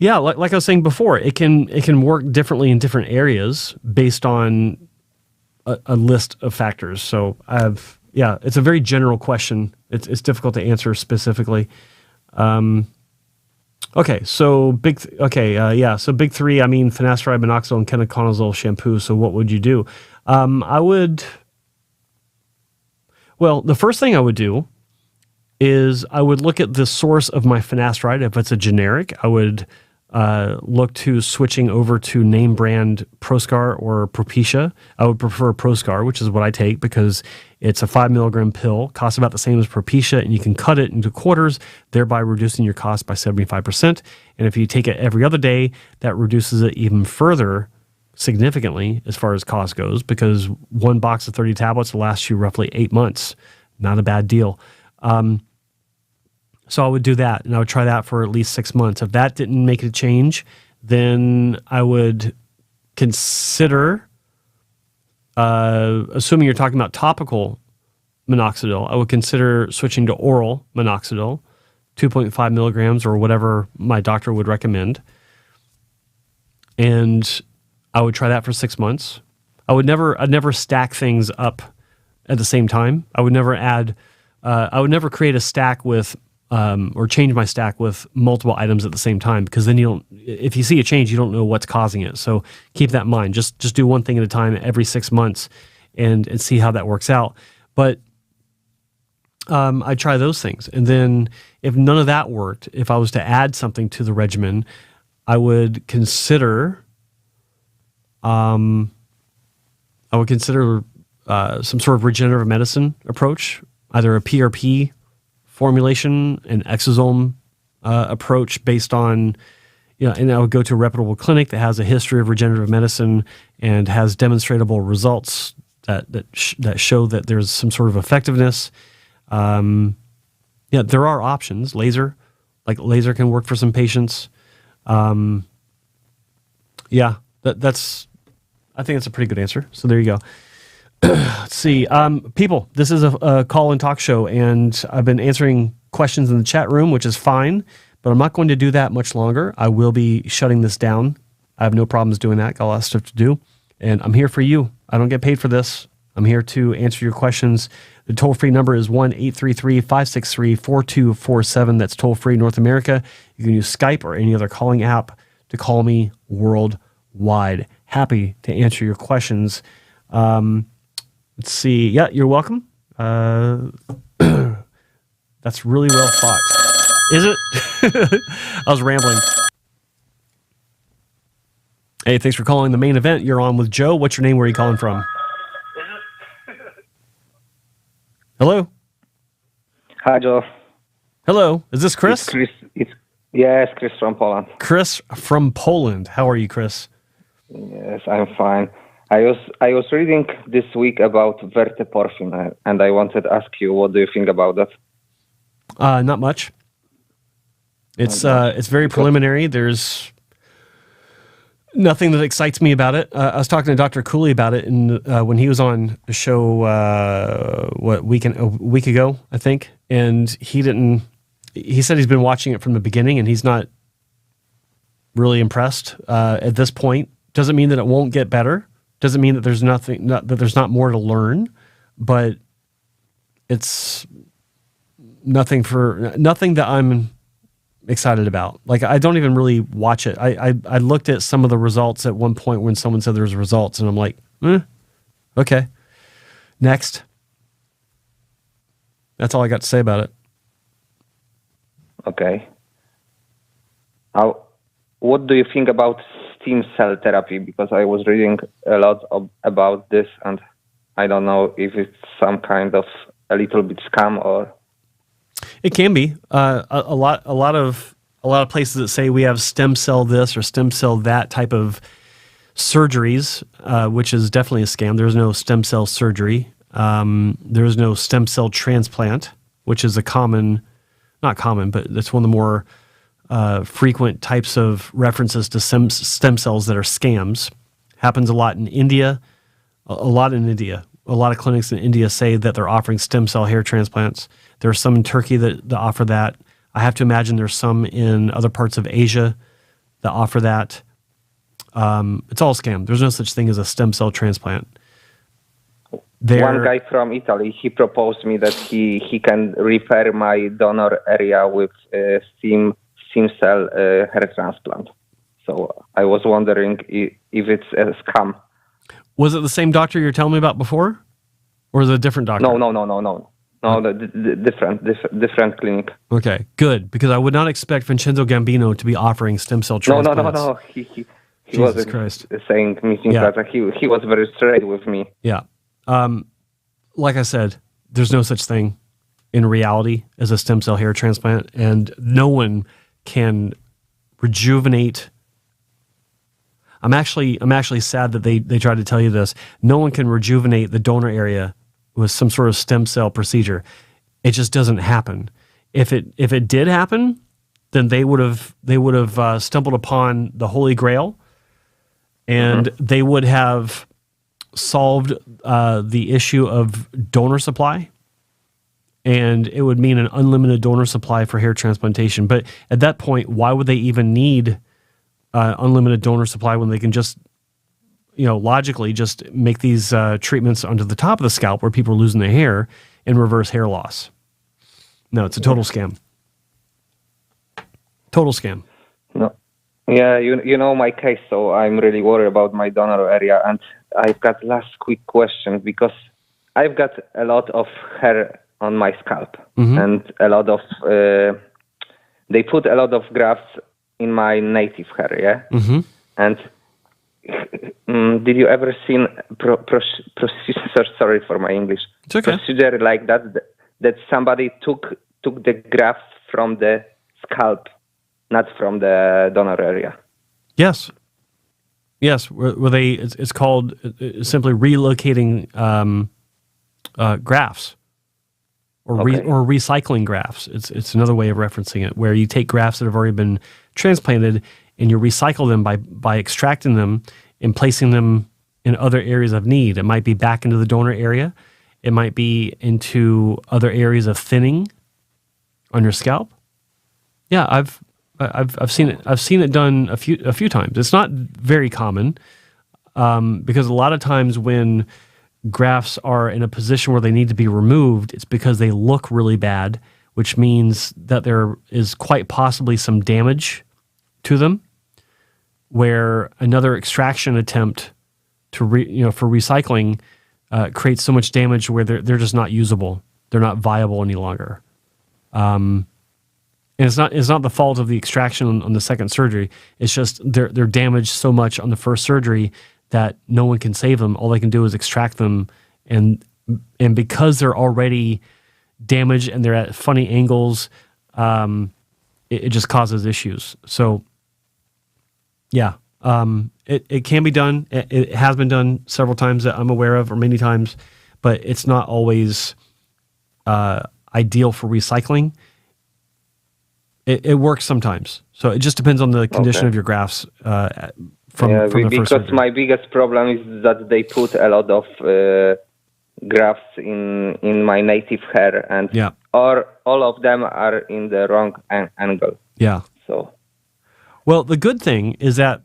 Yeah, like I was saying before, it can work differently in different areas based on a list of factors. So it's a very general question. It's difficult to answer specifically. Okay, so big three. I mean, finasteride, minoxidil, and ketoconazole shampoo. So what would you do? The first thing I would do is I would look at the source of my finasteride. If it's a generic, I would look to switching over to name brand Proscar or Propecia. I would prefer Proscar, which is what I take because it's a 5 milligram pill, costs about the same as Propecia, and you can cut it into quarters, thereby reducing your cost by 75%. And if you take it every other day, that reduces it even further significantly as far as cost goes, because one box of 30 tablets will last you roughly 8 months. Not a bad deal. So I would do that, and I would try that for at least 6 months. If that didn't make a change, then I would consider, assuming you're talking about topical minoxidil, I would consider switching to oral minoxidil, 2.5 milligrams or whatever my doctor would recommend. And I would try that for 6 months. I'd never stack things up at the same time. I would never create a stack with, or change my stack with multiple items at the same time, because then if you see a change, you don't know what's causing it. So keep that in mind. Just do one thing at a time every 6 months and see how that works out. But I try those things. And then if none of that worked, if I was to add something to the regimen, I would consider some sort of regenerative medicine approach, either a PRP formulation, an exosome approach based on, and I would go to a reputable clinic that has a history of regenerative medicine and has demonstrable results that show that there's some sort of effectiveness. There are options. Laser can work for some patients. I think that's a pretty good answer. So there you go. Let's see. People, this is a call and talk show, and I've been answering questions in the chat room, which is fine, but I'm not going to do that much longer. I will be shutting this down. I have no problems doing that. Got a lot of stuff to do, and I'm here for you. I don't get paid for this. I'm here to answer your questions. The toll-free number is 1-833-563-4247. That's toll-free North America. You can use Skype or any other calling app to call me worldwide. Happy to answer your questions. Let's see. Yeah, you're welcome. That's really well thought. Is it? I was rambling. Hey, thanks for calling the main event. You're on with Joe. What's your name? Where are you calling from? Hello? Hi, Joe. Hello. Is this Chris? It's Chris. Yes, Chris from Poland. Chris from Poland. How are you, Chris? Yes, I'm fine. I was reading this week about verteporfin, and I wanted to ask you, what do you think about that? Not much. It's very preliminary. There's nothing that excites me about it. I was talking to Dr. Cooley about it when he was on the show a week ago, I think, and he said he's been watching it from the beginning and he's not really impressed at this point. Doesn't mean that it won't get better. Doesn't mean that there's that there's not more to learn, but it's nothing that I'm excited about. Like, I don't even really watch it. I looked at some of the results at one point when someone said there was results, and I'm like, okay, next. That's all I got to say about it. Okay. What do you think about stem cell therapy? Because I was reading a lot about this, and I don't know if it's some kind of a little bit scam or. It can be a lot of places that say we have stem cell this or stem cell that type of surgeries, which is definitely a scam. There's no stem cell surgery. There's no stem cell transplant, which is not common, but it's one of the more frequent types of references to stem cells that are scams. Happens a lot in India. A lot of clinics in India say that they're offering stem cell hair transplants. There are some in Turkey that offer that. I have to imagine there's some in other parts of Asia that offer that. It's all a scam. There's no such thing as a stem cell transplant. One guy from Italy, he proposed me that he can repair my donor area with stem cell hair transplant. So I was wondering if it's a scam. Was it the same doctor you were telling me about before? Or is it a different doctor? No, different clinic. Okay, good, because I would not expect Vincenzo Gambino to be offering stem cell transplants. No. He wasn't saying anything like that. He was very straight with me. Yeah. Like I said, there's no such thing in reality as a stem cell hair transplant, and no one can rejuvenate. I'm actually sad that they tried to tell you this. No one can rejuvenate the donor area with some sort of stem cell procedure. It just doesn't happen. If it did happen, then they would have stumbled upon the Holy Grail, and they would have solved the issue of donor supply, and it would mean an unlimited donor supply for hair transplantation. But at that point, why would they even need unlimited donor supply when they can just, logically just make these treatments onto the top of the scalp where people are losing their hair and reverse hair loss? No, it's a total scam. Total scam. No. Yeah, you know my case, so I'm really worried about my donor area. And I've got last quick question, because I've got a lot of hair on my scalp, and a lot of they put a lot of grafts in my native hair, yeah. And did you ever seen procedure? Sorry for my English. It's okay. Procedure like that somebody took the grafts from the scalp, not from the donor area. Yes. Where it's called simply relocating grafts, or recycling grafts. It's another way of referencing it, where you take grafts that have already been transplanted and you recycle them by extracting them and placing them in other areas of need. It might be back into the donor area. It might be into other areas of thinning on your scalp. Yeah, I've seen it. I've seen it done a few times. It's not very common, because a lot of times when grafts are in a position where they need to be removed, it's because they look really bad, which means that there is quite possibly some damage to them, where another extraction attempt for recycling creates so much damage where they're just not usable. They're not viable any longer. And it's not the fault of the extraction on the second surgery. It's just they're damaged so much on the first surgery that no one can save them. All they can do is extract them, and because they're already damaged and they're at funny angles, it just causes issues. So, yeah, it can be done. It has been done several times that I'm aware of, or many times, but it's not always ideal for recycling. It works sometimes. So it just depends on the condition of your grafts from the first surgery. Because my biggest problem is that they put a lot of grafts in my native hair, and or all of them are in the wrong angle. Yeah. So, well, the good thing is that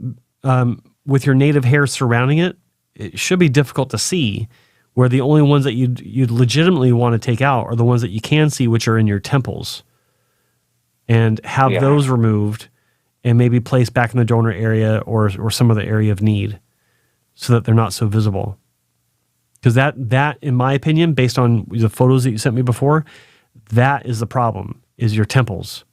with your native hair surrounding it, it should be difficult to see. Where the only ones that you'd legitimately want to take out are the ones that you can see, which are in your temples, and have those removed and maybe placed back in the donor area or some other area of need, so that they're not so visible. Because that, in my opinion, based on the photos that you sent me before, that is the problem, is your temples.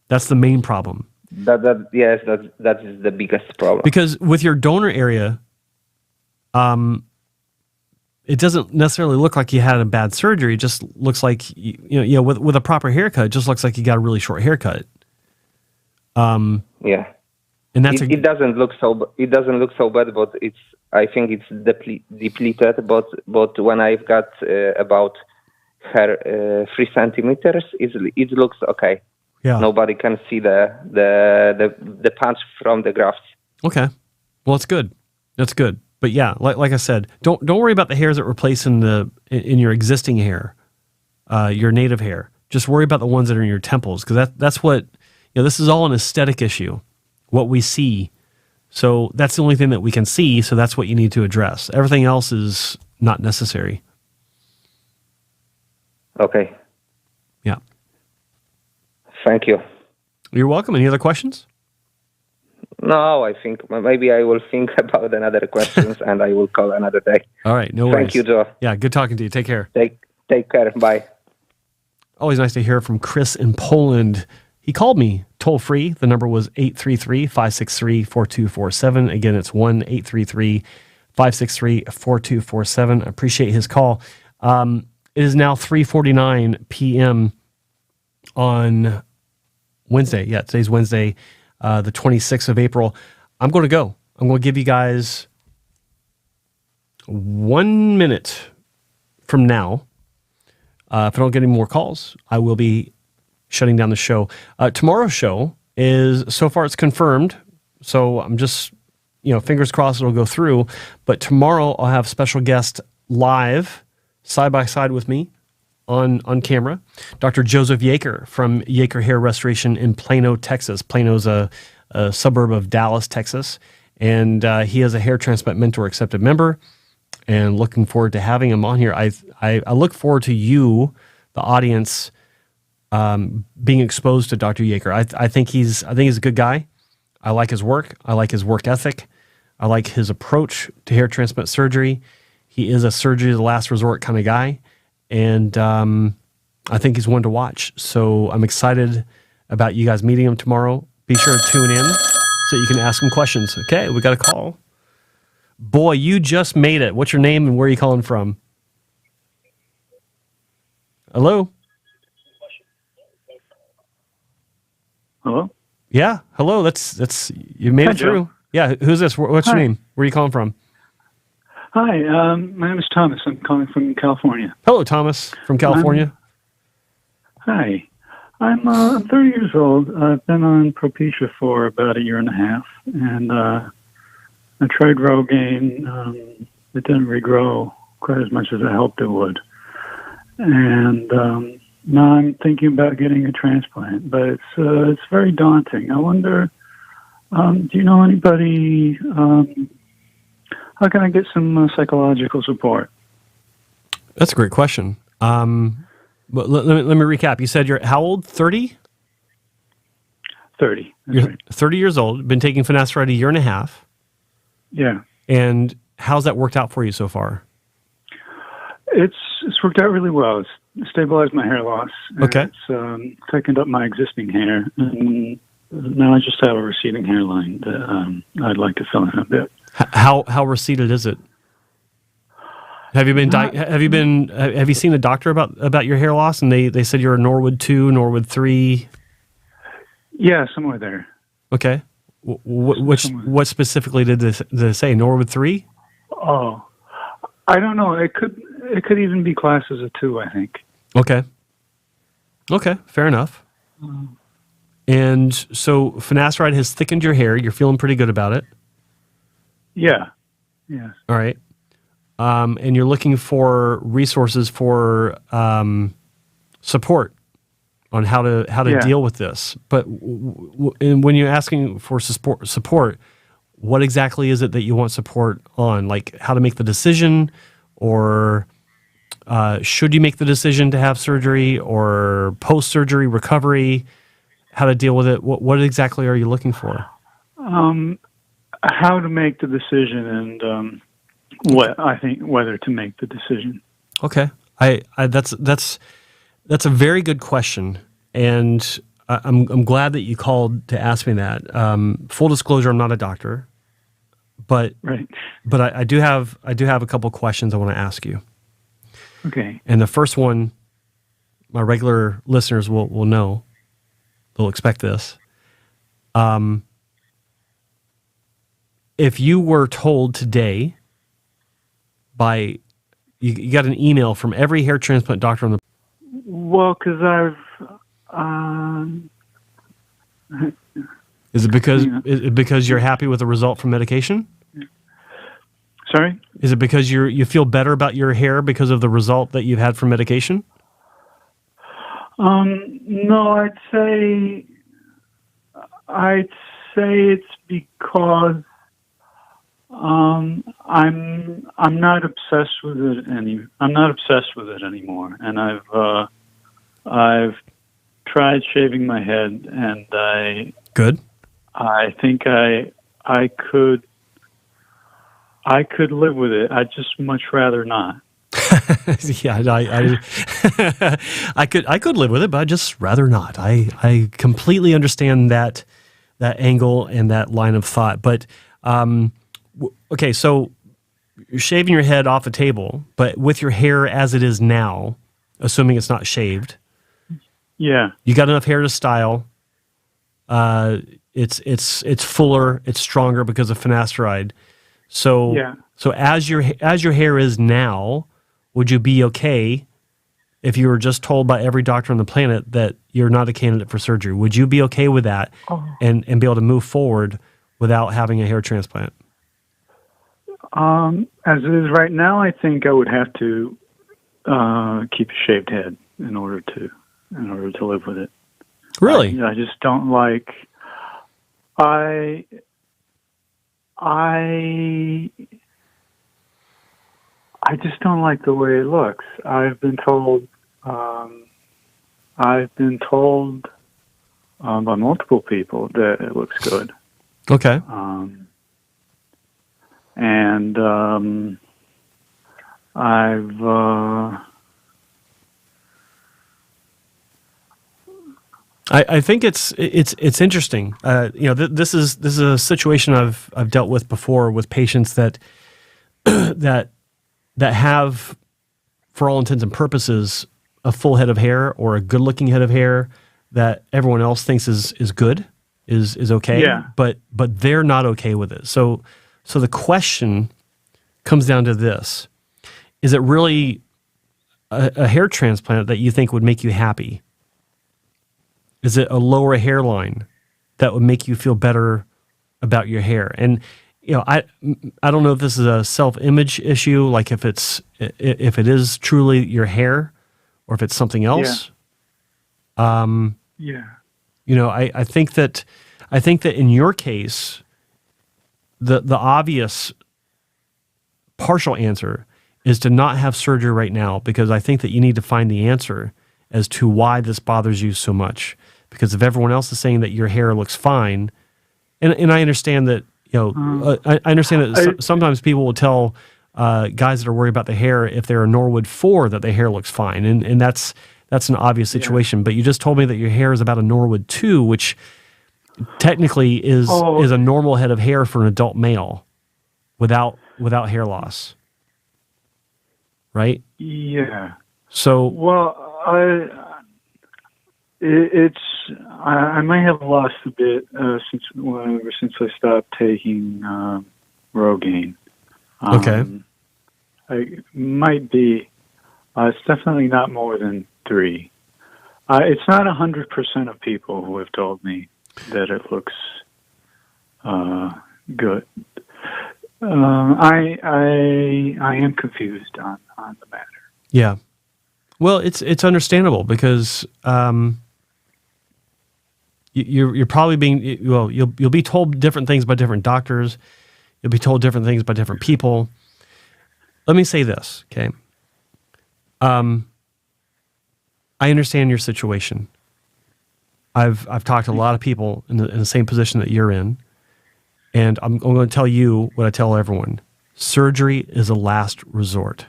That's the main problem. That is the biggest problem. Because with your donor area, it doesn't necessarily look like you had a bad surgery. It just looks like with a proper haircut, it just looks like you got a really short haircut. And that's it doesn't look so bad, but I think it's depleted. But when I've got about hair 3 centimeters, it looks okay. Yeah. Nobody can see the punch from the grafts. Okay, well, that's good. That's good. But yeah, like I said, don't worry about the hairs that replace in your existing hair, your native hair. Just worry about the ones that are in your temples, because that's what this is all an aesthetic issue, what we see. So that's the only thing that we can see. So that's what you need to address. Everything else is not necessary. Okay. Yeah. Thank you. You're welcome. Any other questions? No, I think maybe I will think about another questions and I will call another day. All right, no worries. Thank you, Joe. Yeah, good talking to you. Take care. Take care. Bye. Always nice to hear from Chris in Poland. He called me toll free. The number was 833-563-4247. Again, it's 1-833-563-4247. I appreciate his call. It is now 3:49 p.m. on Wednesday. Yeah, today's Wednesday, the 26th of April. I'm going to go. I'm going to give you guys 1 minute from now. If I don't get any more calls, I will be shutting down the show. Tomorrow's show is, so far it's confirmed, so I'm just, fingers crossed it'll go through. But tomorrow I'll have special guest live, side by side with me on camera, Dr. Joseph Yaker from Yaker Hair Restoration in Plano, Texas. Plano's a suburb of Dallas, Texas, and he is a Hair Transplant Mentor Accepted member, and looking forward to having him on here. I look forward to you, the audience, being exposed to Dr. Yaker. I think he's a good guy. I like his work. I like his work ethic. I like his approach to hair transplant surgery. He is a surgery of the last resort kind of guy, and I think he's one to watch. So I'm excited about you guys meeting him tomorrow. Be sure to tune in so you can ask him questions. Okay, we got a call. Boy, you just made it. What's your name and where are you calling from? Hello? Hello? Yeah, hello. That's you made it through. Yeah, who's this? What's your name? Where are you calling from? Hi, my name is Thomas. I'm calling from California. Hello, Thomas from California. Hi. I'm 30 years old. I've been on Propecia for about a year and a half, and I tried Rogaine. It didn't regrow quite as much as I hoped it would. And now I'm thinking about getting a transplant, but it's very daunting. I wonder, do you know anybody, how can I get some psychological support? That's a great question. But let me recap. You said you're how old? 30? 30. You're right. 30 years old, been taking finasteride a year and a half. Yeah. And how's that worked out for you so far? It's worked out really well. It's stabilized my hair loss. Okay. It's thickened up my existing hair, and now I just have a receding hairline that I'd like to fill in a bit. How receded is it? Have you been have you seen a doctor about your hair loss, and they said you're a Norwood 2, Norwood 3? Yeah, somewhere there. Okay. What specifically did they say? Norwood 3? Oh, I don't know. It could even be classed as a 2, I think. Okay. Okay, fair enough. And so finasteride has thickened your hair. You're feeling pretty good about it. Yeah. Yeah. All right. And you're looking for resources for support on how to deal with this. But and when you're asking for support, what exactly is it that you want support on? Like how to make the decision, or should you make the decision to have surgery, or post-surgery recovery, how to deal with it? What exactly are you looking for? How to make the decision, and what I think whether to make the decision. Okay, that's a very good question, and I'm glad that you called to ask me that. Full disclosure, I'm not a doctor, but right. But I do have a couple questions I want to ask you. Okay. And the first one, my regular listeners will know. They'll expect this. If you were told today by you got an email from every hair transplant doctor on the because I've is it because you're happy with the result from medication? Sorry? Is it because you feel better about your hair because of the result that you've had from medication? No, I'd say it's because I'm not obsessed with it I'm not obsessed with it anymore, and I've tried shaving my head, and I think I could live with it. I'd just much rather not. Yeah, I could live with it, but I'd just rather not. I completely understand that angle and that line of thought. But okay, so you're shaving your head off the table, but with your hair as it is now, assuming it's not shaved. Yeah, you got enough hair to style. It's fuller, it's stronger because of finasteride. So yeah. So as your hair is now, would you be okay if you were just told by every doctor on the planet that you're not a candidate for surgery? Would you be okay with that and be able to move forward without having a hair transplant? As it is right now, I think I would have to keep a shaved head in order to live with it. Really? I just don't like. I just don't like the way it looks. I've been told by multiple people that it looks good. Okay. I think it's interesting. This is a situation I've dealt with before with patients that that have, for all intents and purposes, a full head of hair or a good-looking head of hair that everyone else thinks is good, is okay. Yeah. But they're not okay with it. So the question comes down to this: is it really a hair transplant that you think would make you happy? Is it a lower hairline that would make you feel better about your hair? And I don't know if this is a self-image issue, like if it is truly your hair, or if it's something else. Yeah. I think that in your case, the obvious partial answer is to not have surgery right now, because I think that you need to find the answer as to why this bothers you so much. Because if everyone else is saying that your hair looks fine, and I understand that, I understand that sometimes people will tell guys that are worried about the hair, if they're a Norwood 4, that the hair looks fine. And that's an obvious situation. But you just told me that your hair is about a Norwood 2, which technically is a normal head of hair for an adult male without hair loss. Right? Yeah. So, well, I might have lost a bit since I stopped taking Rogaine. okay. I might be. It's definitely not more than 3. It's not 100% of people who have told me that it looks good. I am confused on the matter. Yeah. Well, it's understandable because you're probably being you'll be told different things by different doctors. You'll be told different things by different people. Let me say this, okay? I understand your situation. I've talked to a lot of people in the same position that you're in, and I'm going to tell you what I tell everyone: surgery is a last resort.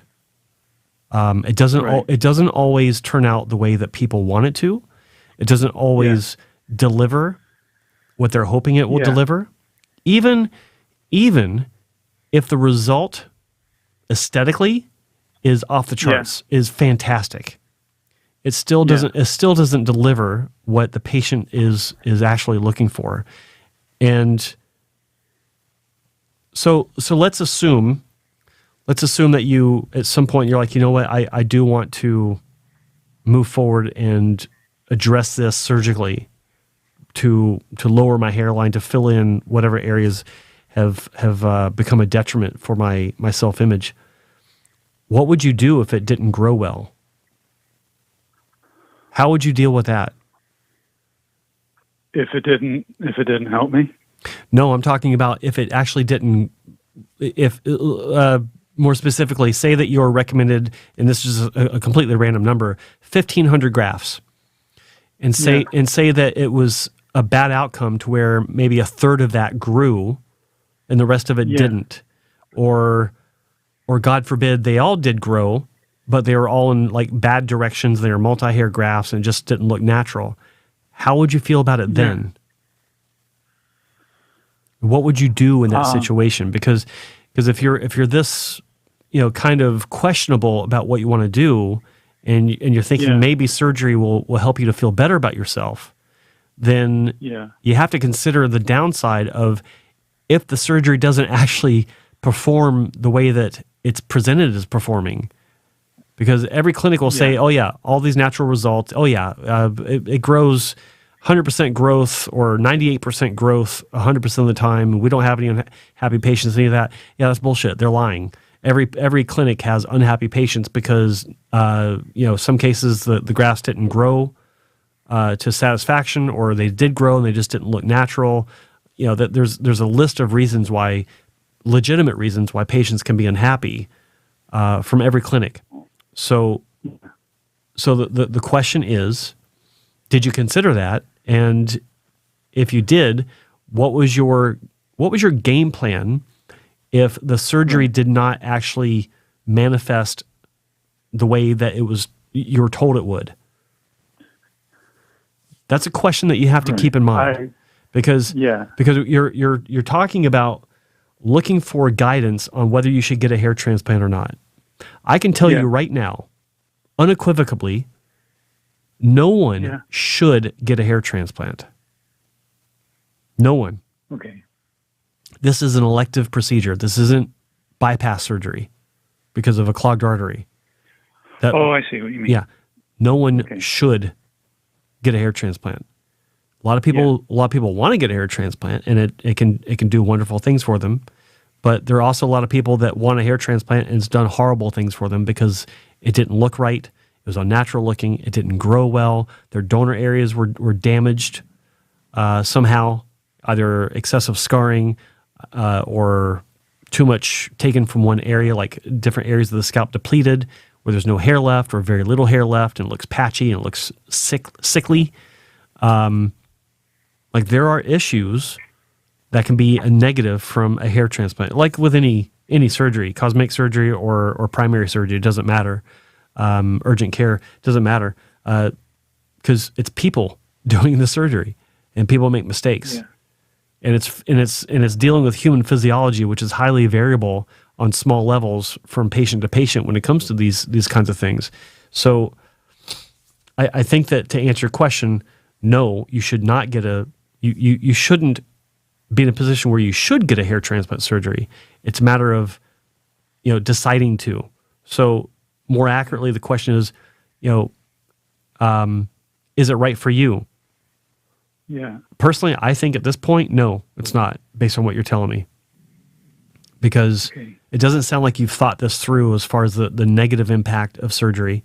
It doesn't always turn out the way that people want it to. It doesn't always deliver what they're hoping it will deliver. Even if the result aesthetically is off the charts, is fantastic, it still doesn't deliver what the patient is actually looking for. And so let's assume that you, at some point, you're like, you know what, I do want to move forward and address this surgically to lower my hairline, to fill in whatever areas have become a detriment for my self-image. What would you do if it didn't grow well? How would you deal with that? If it didn't help me? No, I'm talking about if it actually didn't. If more specifically, say that you're recommended, and this is a completely random number, 1,500 grafts, and say that it was a bad outcome to where maybe a third of that grew, and the rest of it didn't, or God forbid they all did grow, but they were all in like bad directions. They were multi-hair grafts and it just didn't look natural. How would you feel about it then? What would you do in that situation? Because if you're this, kind of questionable about what you want to do, and you're thinking maybe surgery will help you to feel better about yourself, then you have to consider the downside of if the surgery doesn't actually perform the way that it's presented as performing. Because every clinic will say, oh yeah, all these natural results, it grows 100% growth or 98% growth 100% of the time. We don't have any unhappy patients, any of that. Yeah, that's bullshit. They're lying. Every clinic has unhappy patients because, some cases the grafts didn't grow to satisfaction, or they did grow and they just didn't look natural. That there's a list of reasons why, legitimate reasons why patients can be unhappy from every clinic. So the question is, did you consider that? And if you did, what was your game plan if the surgery did not actually manifest the way that you were told it would? That's a question that you have to keep in mind, because you're talking about looking for guidance on whether you should get a hair transplant or not. I can tell you right now, unequivocally, no one should get a hair transplant. No one. Okay. This is an elective procedure. This isn't bypass surgery because of a clogged artery. I see what you mean. Yeah. No one should get a hair transplant. A lot of people want to get a hair transplant, and it can do wonderful things for them. But there are also a lot of people that want a hair transplant and it's done horrible things for them because it didn't look right. It was unnatural looking. It didn't grow well. Their donor areas were damaged somehow, either excessive scarring or too much taken from one area, like different areas of the scalp depleted, where there's no hair left or very little hair left, and it looks patchy and it looks sickly. Like there are issues that can be a negative from a hair transplant, like with any any surgery, cosmetic surgery or primary surgery, it doesn't matter. Urgent care, doesn't matter. Because it's people doing the surgery, and people make mistakes. Yeah. And it's dealing with human physiology, which is highly variable on small levels from patient to patient when it comes to these kinds of things. So I think that to answer your question, no, you should not get you shouldn't be in a position where you should get a hair transplant surgery. It's a matter of, deciding to. So more accurately, the question is, is it right for you? Yeah. Personally, I think at this point, no, it's not, based on what you're telling me. Because it doesn't sound like you've thought this through as far as the negative impact of surgery,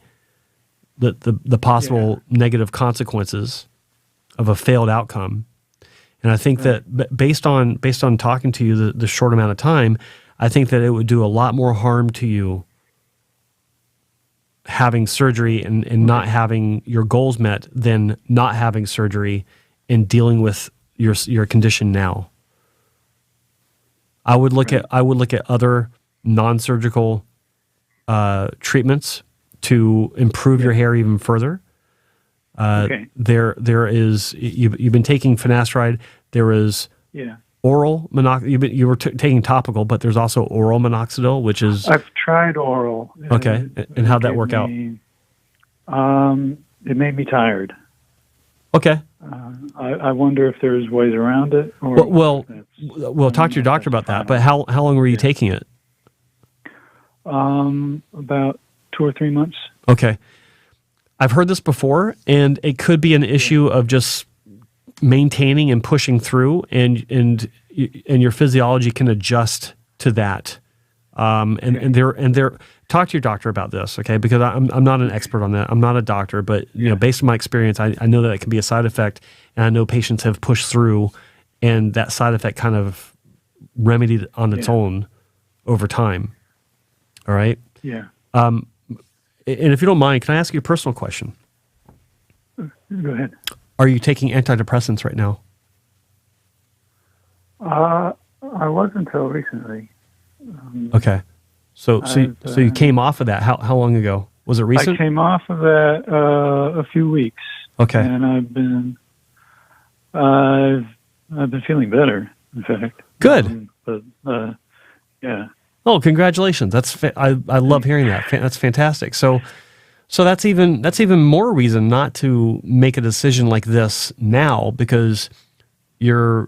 the possible negative consequences of a failed outcome. And I think that based on talking to you the short amount of time, I think that it would do a lot more harm to you having surgery and not having your goals met than not having surgery and dealing with your condition now. I would look at other non-surgical treatments to improve your hair even further. There is you've been taking finasteride. There is oral minoxidil. You were taking topical, but there's also oral minoxidil, which is I've tried oral. Okay, and how'd that work out? It made me tired. Okay. I wonder if there's ways around it. Or Well, talk to your doctor about that. But how long were you taking it? About 2 or 3 months. Okay. I've heard this before, and it could be an issue of just maintaining and pushing through, and your physiology can adjust to that. And talk to your doctor about this, okay? Because I'm not an expert on that. I'm not a doctor, but based on my experience, I know that it can be a side effect, and I know patients have pushed through, and that side effect kind of remedied on its own over time. All right? Yeah. And if you don't mind, can I ask you a personal question? Go ahead. Are you taking antidepressants right now? I was until recently. Okay. So you came off of that. How long ago? Was it recent? I came off of that a few weeks. Okay. And I've been feeling better, in fact. Good. Yeah. Oh, congratulations! I love hearing that. That's fantastic. So that's even more reason not to make a decision like this now, because your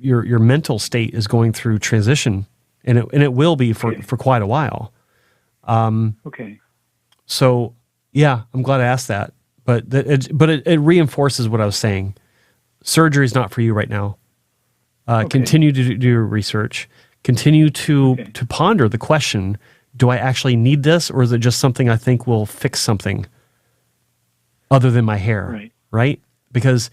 mental state is going through transition, and it will be for quite a while. Okay. So yeah, I'm glad I asked that, but it reinforces what I was saying. Surgery is not for you right now. Continue to do your research. Continue to ponder the question: do I actually need this, or is it just something I think will fix something other than my hair? Right? Because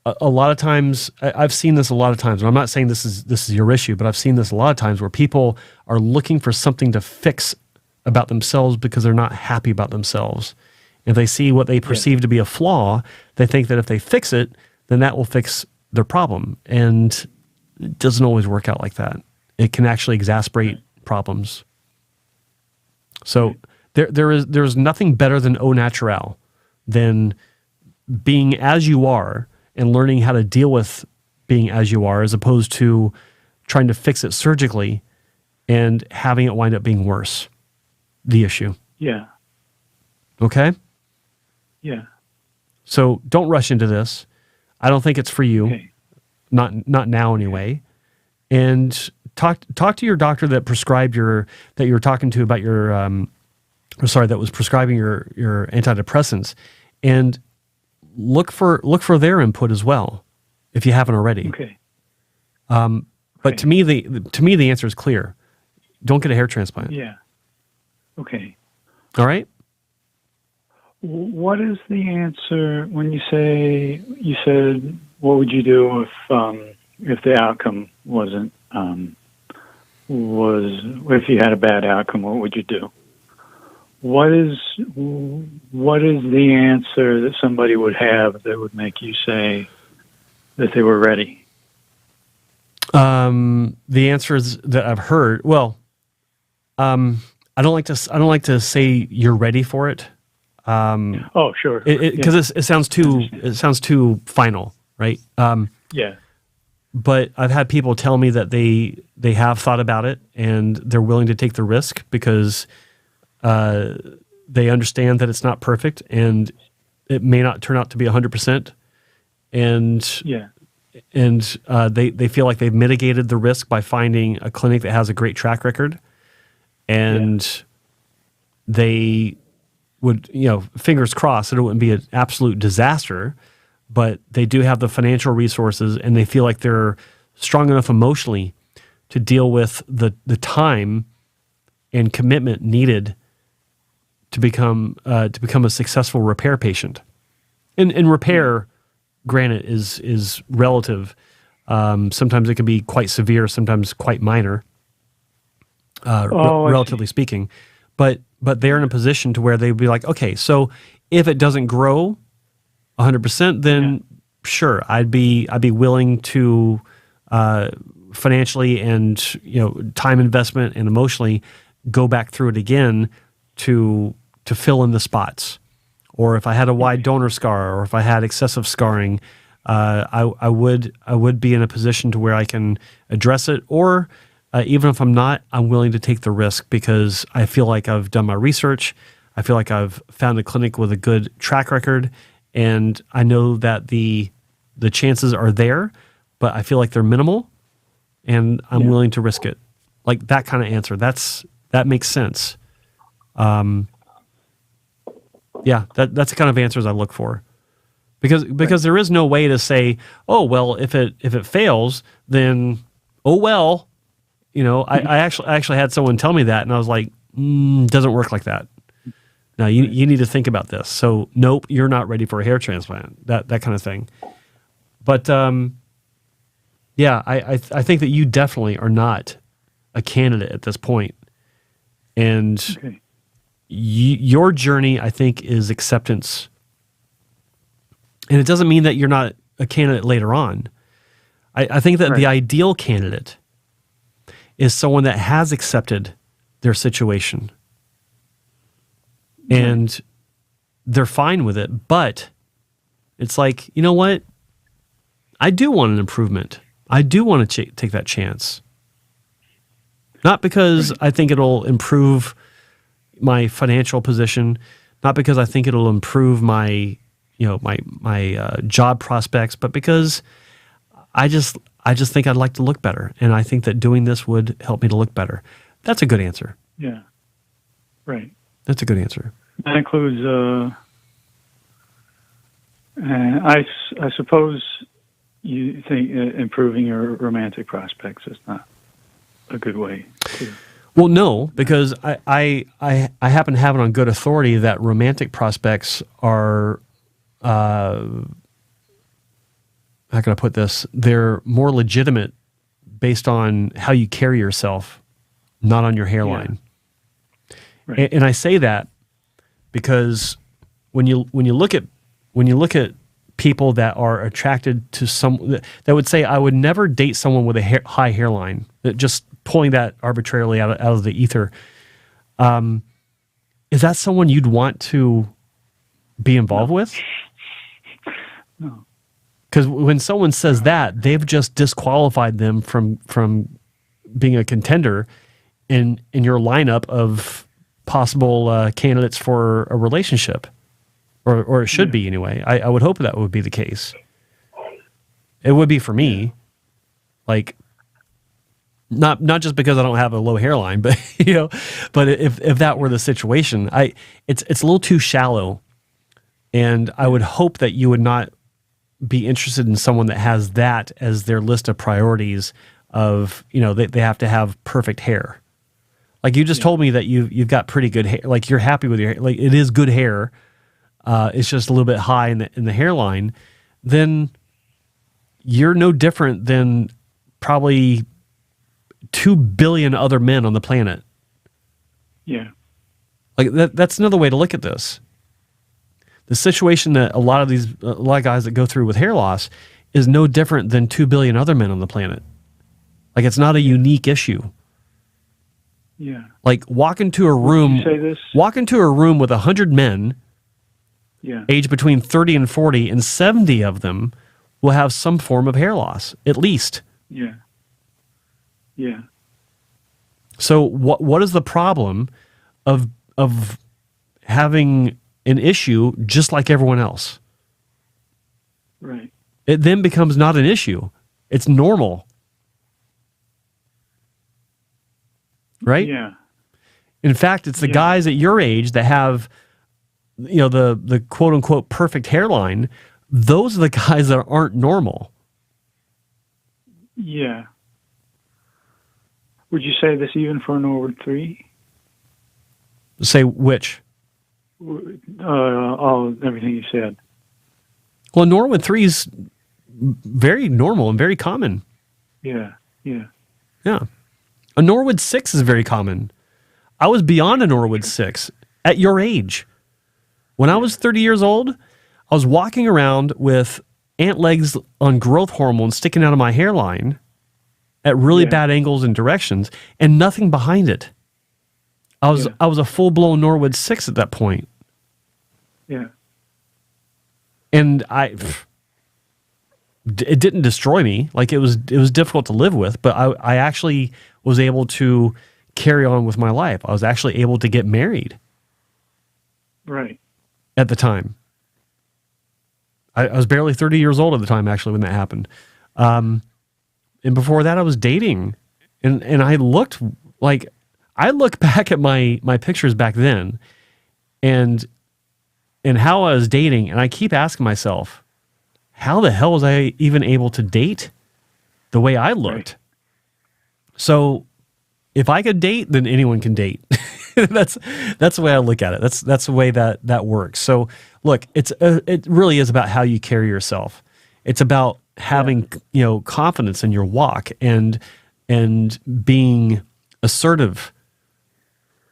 a lot of times, I've seen this a lot of times, and I'm not saying this is your issue, but I've seen this a lot of times where people are looking for something to fix about themselves because they're not happy about themselves. If they see what they perceive to be a flaw, they think that if they fix it, then that will fix their problem. And it doesn't always work out like that. It can actually exacerbate problems. So there's nothing better than au naturel, than being as you are and learning how to deal with being as you are, as opposed to trying to fix it surgically and having it wind up being worse. The issue. Yeah. Okay? Yeah. So don't rush into this. I don't think it's for you. Okay. Not now anyway. And talk to your doctor that prescribed that you were talking to about that was prescribing your antidepressants, and look for their input as well, if you haven't already. Okay. But to me the answer is clear. Don't get a hair transplant. Yeah. Okay. All right? What is the answer when you said, what would you do if the outcome wasn't, if you had a bad outcome, what would you do? What is the answer that somebody would have that would make you say that they were ready? The answer is that I've heard. Well, I don't like to say you're ready for it. Oh, sure. Because it sounds too final, right? Yeah. But I've had people tell me that they have thought about it and they're willing to take the risk because they understand that it's not perfect and it may not turn out to be 100%. And Yeah. and they feel like they've mitigated the risk by finding a clinic that has a great track record, and they would, fingers crossed, it wouldn't be an absolute disaster, but they do have the financial resources, and they feel like they're strong enough emotionally to deal with the time and commitment needed to become a successful repair patient. And repair, granted, is relative. Sometimes it can be quite severe, sometimes quite minor, relatively speaking. But they're in a position to where they'd be like, okay, so if it doesn't grow 100%, then sure, I'd be willing to financially and time investment and emotionally go back through it again to fill in the spots. Or if I had a wide donor scar, or if I had excessive scarring, I would be in a position to where I can address it. Or even if I'm not, I'm willing to take the risk because I feel like I've done my research. I feel like I've found a clinic with a good track record, and I know that the chances are there, but I feel like they're minimal, and I'm willing to risk it. Like that kind of answer. That makes sense. That's the kind of answers I look for, because there is no way to say, oh well, if it fails, then oh well, I actually had someone tell me that, and I was like, doesn't work like that. Now you need to think about this. So nope, you're not ready for a hair transplant. That kind of thing. But I think that you definitely are not a candidate at this point, and. Your journey, I think, is acceptance. And it doesn't mean that you're not a candidate later on. I think that the ideal candidate is someone that has accepted their situation. And they're fine with it. But it's like, you know what? I do want an improvement. I do want to take that chance. Not because I think it'll improve my financial position, not because I think it'll improve my job prospects, but because I just think I'd like to look better, and I think that doing this would help me to look better. That's a good answer. Yeah, right. That's a good answer. That includes, I suppose you think improving your romantic prospects is not a good way to. Well, no, because I happen to have it on good authority that romantic prospects are, how can I put this? They're more legitimate based on how you carry yourself, not on your hairline. Yeah. Right. And I say that because when you look at people that are attracted to some that would say, I would never date someone with a high hairline, just pulling that arbitrarily out of the ether. Is that someone you'd want to be involved with? No. Because when someone says that, they've just disqualified them from being a contender in your lineup of possible candidates for a relationship. Or it should be anyway. I would hope that would be the case. It would be for me. Like, not just because I don't have a low hairline, but but if that were the situation, it's a little too shallow, and I would hope that you would not be interested in someone that has that as their list of priorities. Of they have to have perfect hair. Like you just told me that you've got pretty good hair. Like you're happy with your hair. Like it is good hair. It's just a little bit high in the hairline. Then you're no different than probably 2 billion other men on the planet. Yeah. Like that's another way to look at this. The situation that a lot of guys that go through with hair loss is no different than 2 billion other men on the planet. Like it's not a unique issue. Yeah. Like walk into a room with 100 men, aged between 30 and 40, and 70 of them will have some form of hair loss, at least. Yeah. Yeah. So what is the problem of having an issue just like everyone else? Right. It then becomes not an issue. It's normal. Right? Yeah. In fact, it's the guys at your age that have, the quote unquote perfect hairline. Those are the guys that aren't normal. Yeah. Would you say this even for Norwood 3? Say which? Everything you said. Well, Norwood 3 is very normal and very common. Yeah. Yeah. Yeah. A Norwood 6 is very common. I was beyond a Norwood 6 at your age. When I was 30 years old, I was walking around with ant legs on growth hormone sticking out of my hairline at really bad angles and directions, and nothing behind it. I was a full-blown Norwood 6 at that point. Yeah. And it didn't destroy me. Like it was difficult to live with, but I actually was able to carry on with my life. I was actually able to get married. Right. At the time. I was barely 30 years old at the time, actually, when that happened. And before that, I was dating. And I look back at my pictures back then and how I was dating, and I keep asking myself, how the hell was I even able to date the way I looked? Right. So if I could date, then anyone can date. That's the way I look at it. That's the way that works. So look, it really is about how you carry yourself. It's about having confidence in your walk and being assertive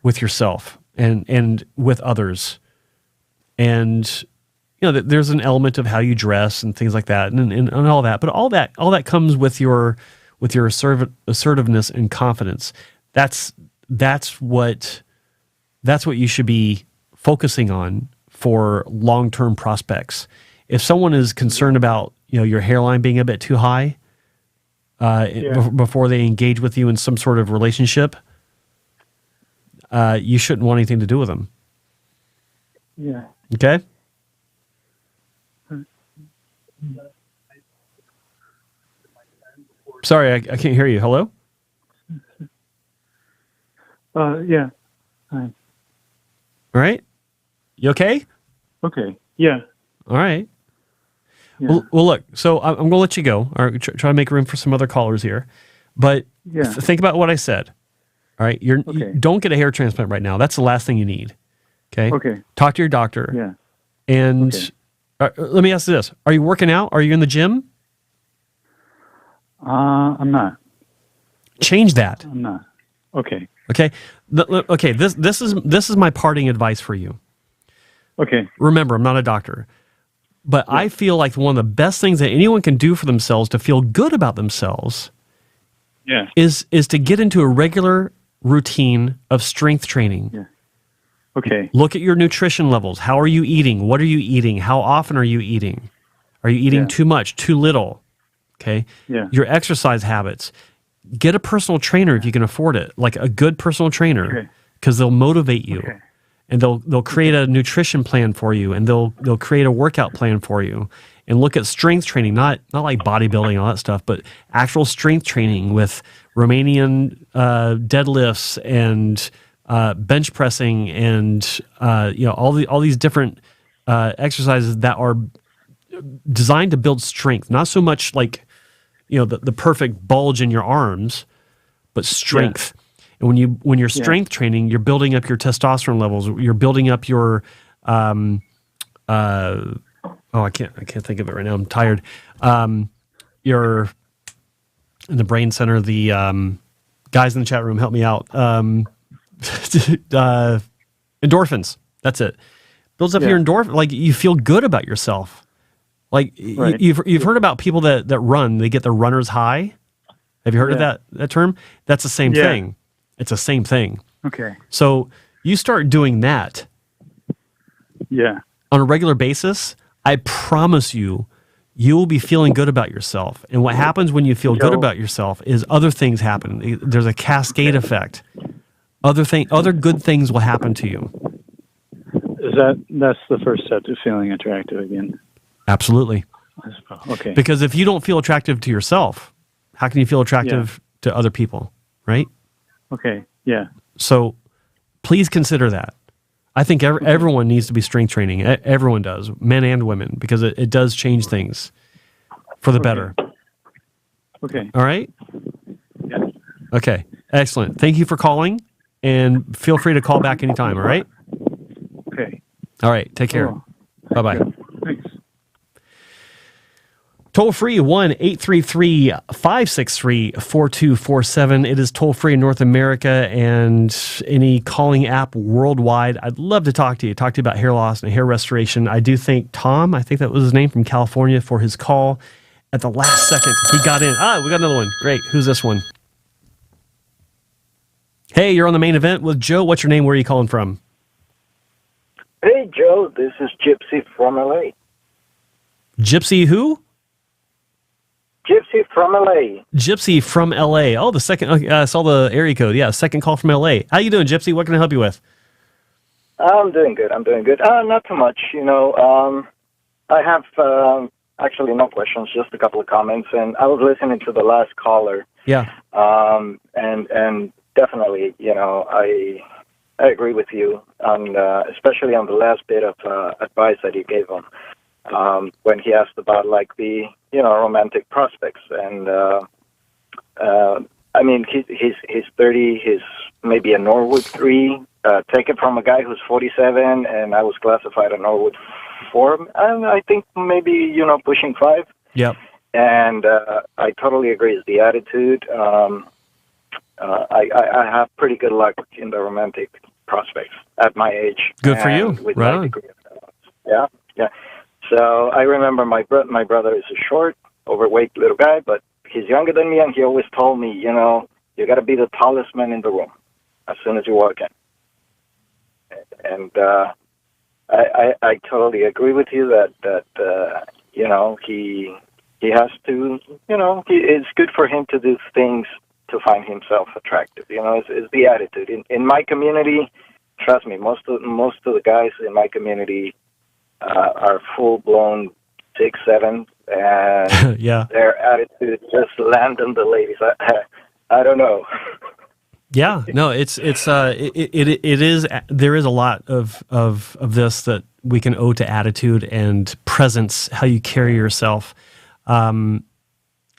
with yourself and with others. And there's an element of how you dress and things like that and all that. But all that comes with your assertiveness and confidence. That's what you should be focusing on for long-term prospects. If someone is concerned about your hairline being a bit too high before they engage with you in some sort of relationship, you shouldn't want anything to do with them. Yeah. Okay? Sorry, I can't hear you. Hello? Yeah. Hi. All right. You okay? Okay. Yeah. All right. Yeah. Well, look, so I'm going to let you go. All right, try to make room for some other callers here. But think about what I said. All right. You don't get a hair transplant right now. That's the last thing you need. Okay? Okay. Talk to your doctor. Yeah. And let me ask you this. Are you working out? Are you in the gym? I'm not. Change that. I'm not. Okay. Okay. Okay. This is my parting advice for you. Okay. Remember, I'm not a doctor, but I feel like one of the best things that anyone can do for themselves to feel good about themselves is to get into a regular routine of strength training. Yeah. Okay. Look at your nutrition levels. How are you eating? What are you eating? How often are you eating? Are you eating too much, too little? Okay. Yeah. Your exercise habits. Get a personal trainer if you can afford it, like a good personal trainer, because they'll motivate you, and they'll create a nutrition plan for you, and they'll create a workout plan for you, and look at strength training, not like bodybuilding and all that stuff, but actual strength training with Romanian deadlifts and bench pressing and all these different exercises that are designed to build strength, not so much like the perfect bulge in your arms, but strength. And when you're strength training, you're building up your testosterone levels. You're building up your I can't think of it right now. I'm tired. You're in the brain center. The guys in the chat room, help me out. Endorphins. That's it. Builds up your endorphin. Like you feel good about yourself. Like you've heard about people that run, they get the runner's high. Have you heard of that term? That's the same thing. It's the same thing. Okay. So you start doing that on a regular basis, I promise you will be feeling good about yourself. And what happens when you feel good about yourself is other things happen. There's a cascade effect. Other good things will happen to you. That's the first step to feeling attractive again? Absolutely. Okay. Because if you don't feel attractive to yourself, how can you feel attractive to other people, right? Okay, yeah. So please consider that. I think everyone needs to be strength training. Everyone does, men and women, because it does change things for the better. Okay. All right? Yeah. Okay, excellent. Thank you for calling, and feel free to call back anytime, all right? Okay. All right, take care. Cool. Bye-bye. Thanks. Toll free 1-833-563-4247. It is toll free in North America and any calling app worldwide. I'd love to talk to you about hair loss and hair restoration. I do thank Tom, I think that was his name, from California, for his call at the last second. He got in. We got another one. Great. Who's this one? Hey, you're on the main event with Joe. What's your name? Where are you calling from? Hey, Joe. This is Gypsy from LA. Gypsy who? Gypsy from LA. Gypsy from LA. Oh, the second. I saw the area code. Yeah, second call from LA. How you doing, Gypsy? What can I help you with? I'm doing good. Not too much. I have actually no questions, just a couple of comments. And I was listening to the last caller. Yeah. And definitely, I agree with you on, especially on the last bit of advice that you gave him. When he asked about the romantic prospects, and he's 30, he's maybe a Norwood 3. Take it from a guy who's 47, and I was classified a Norwood 4, and I think maybe pushing 5. Yep. And I totally agree. It's the attitude. I have pretty good luck in the romantic prospects at my age. Good for you. With right my on. degree. Yeah. So I remember my brother is a short, overweight little guy, but he's younger than me, and he always told me, you got to be the tallest man in the room as soon as you walk in. And I totally agree with you that he has to, it's good for him to do things to find himself attractive. It's the attitude. In my community, trust me, most of the guys in my community are full-blown 6'7", and their attitude just land on the ladies. I don't know. Yeah, no, it is. There is a lot of this that we can owe to attitude and presence, how you carry yourself. I'm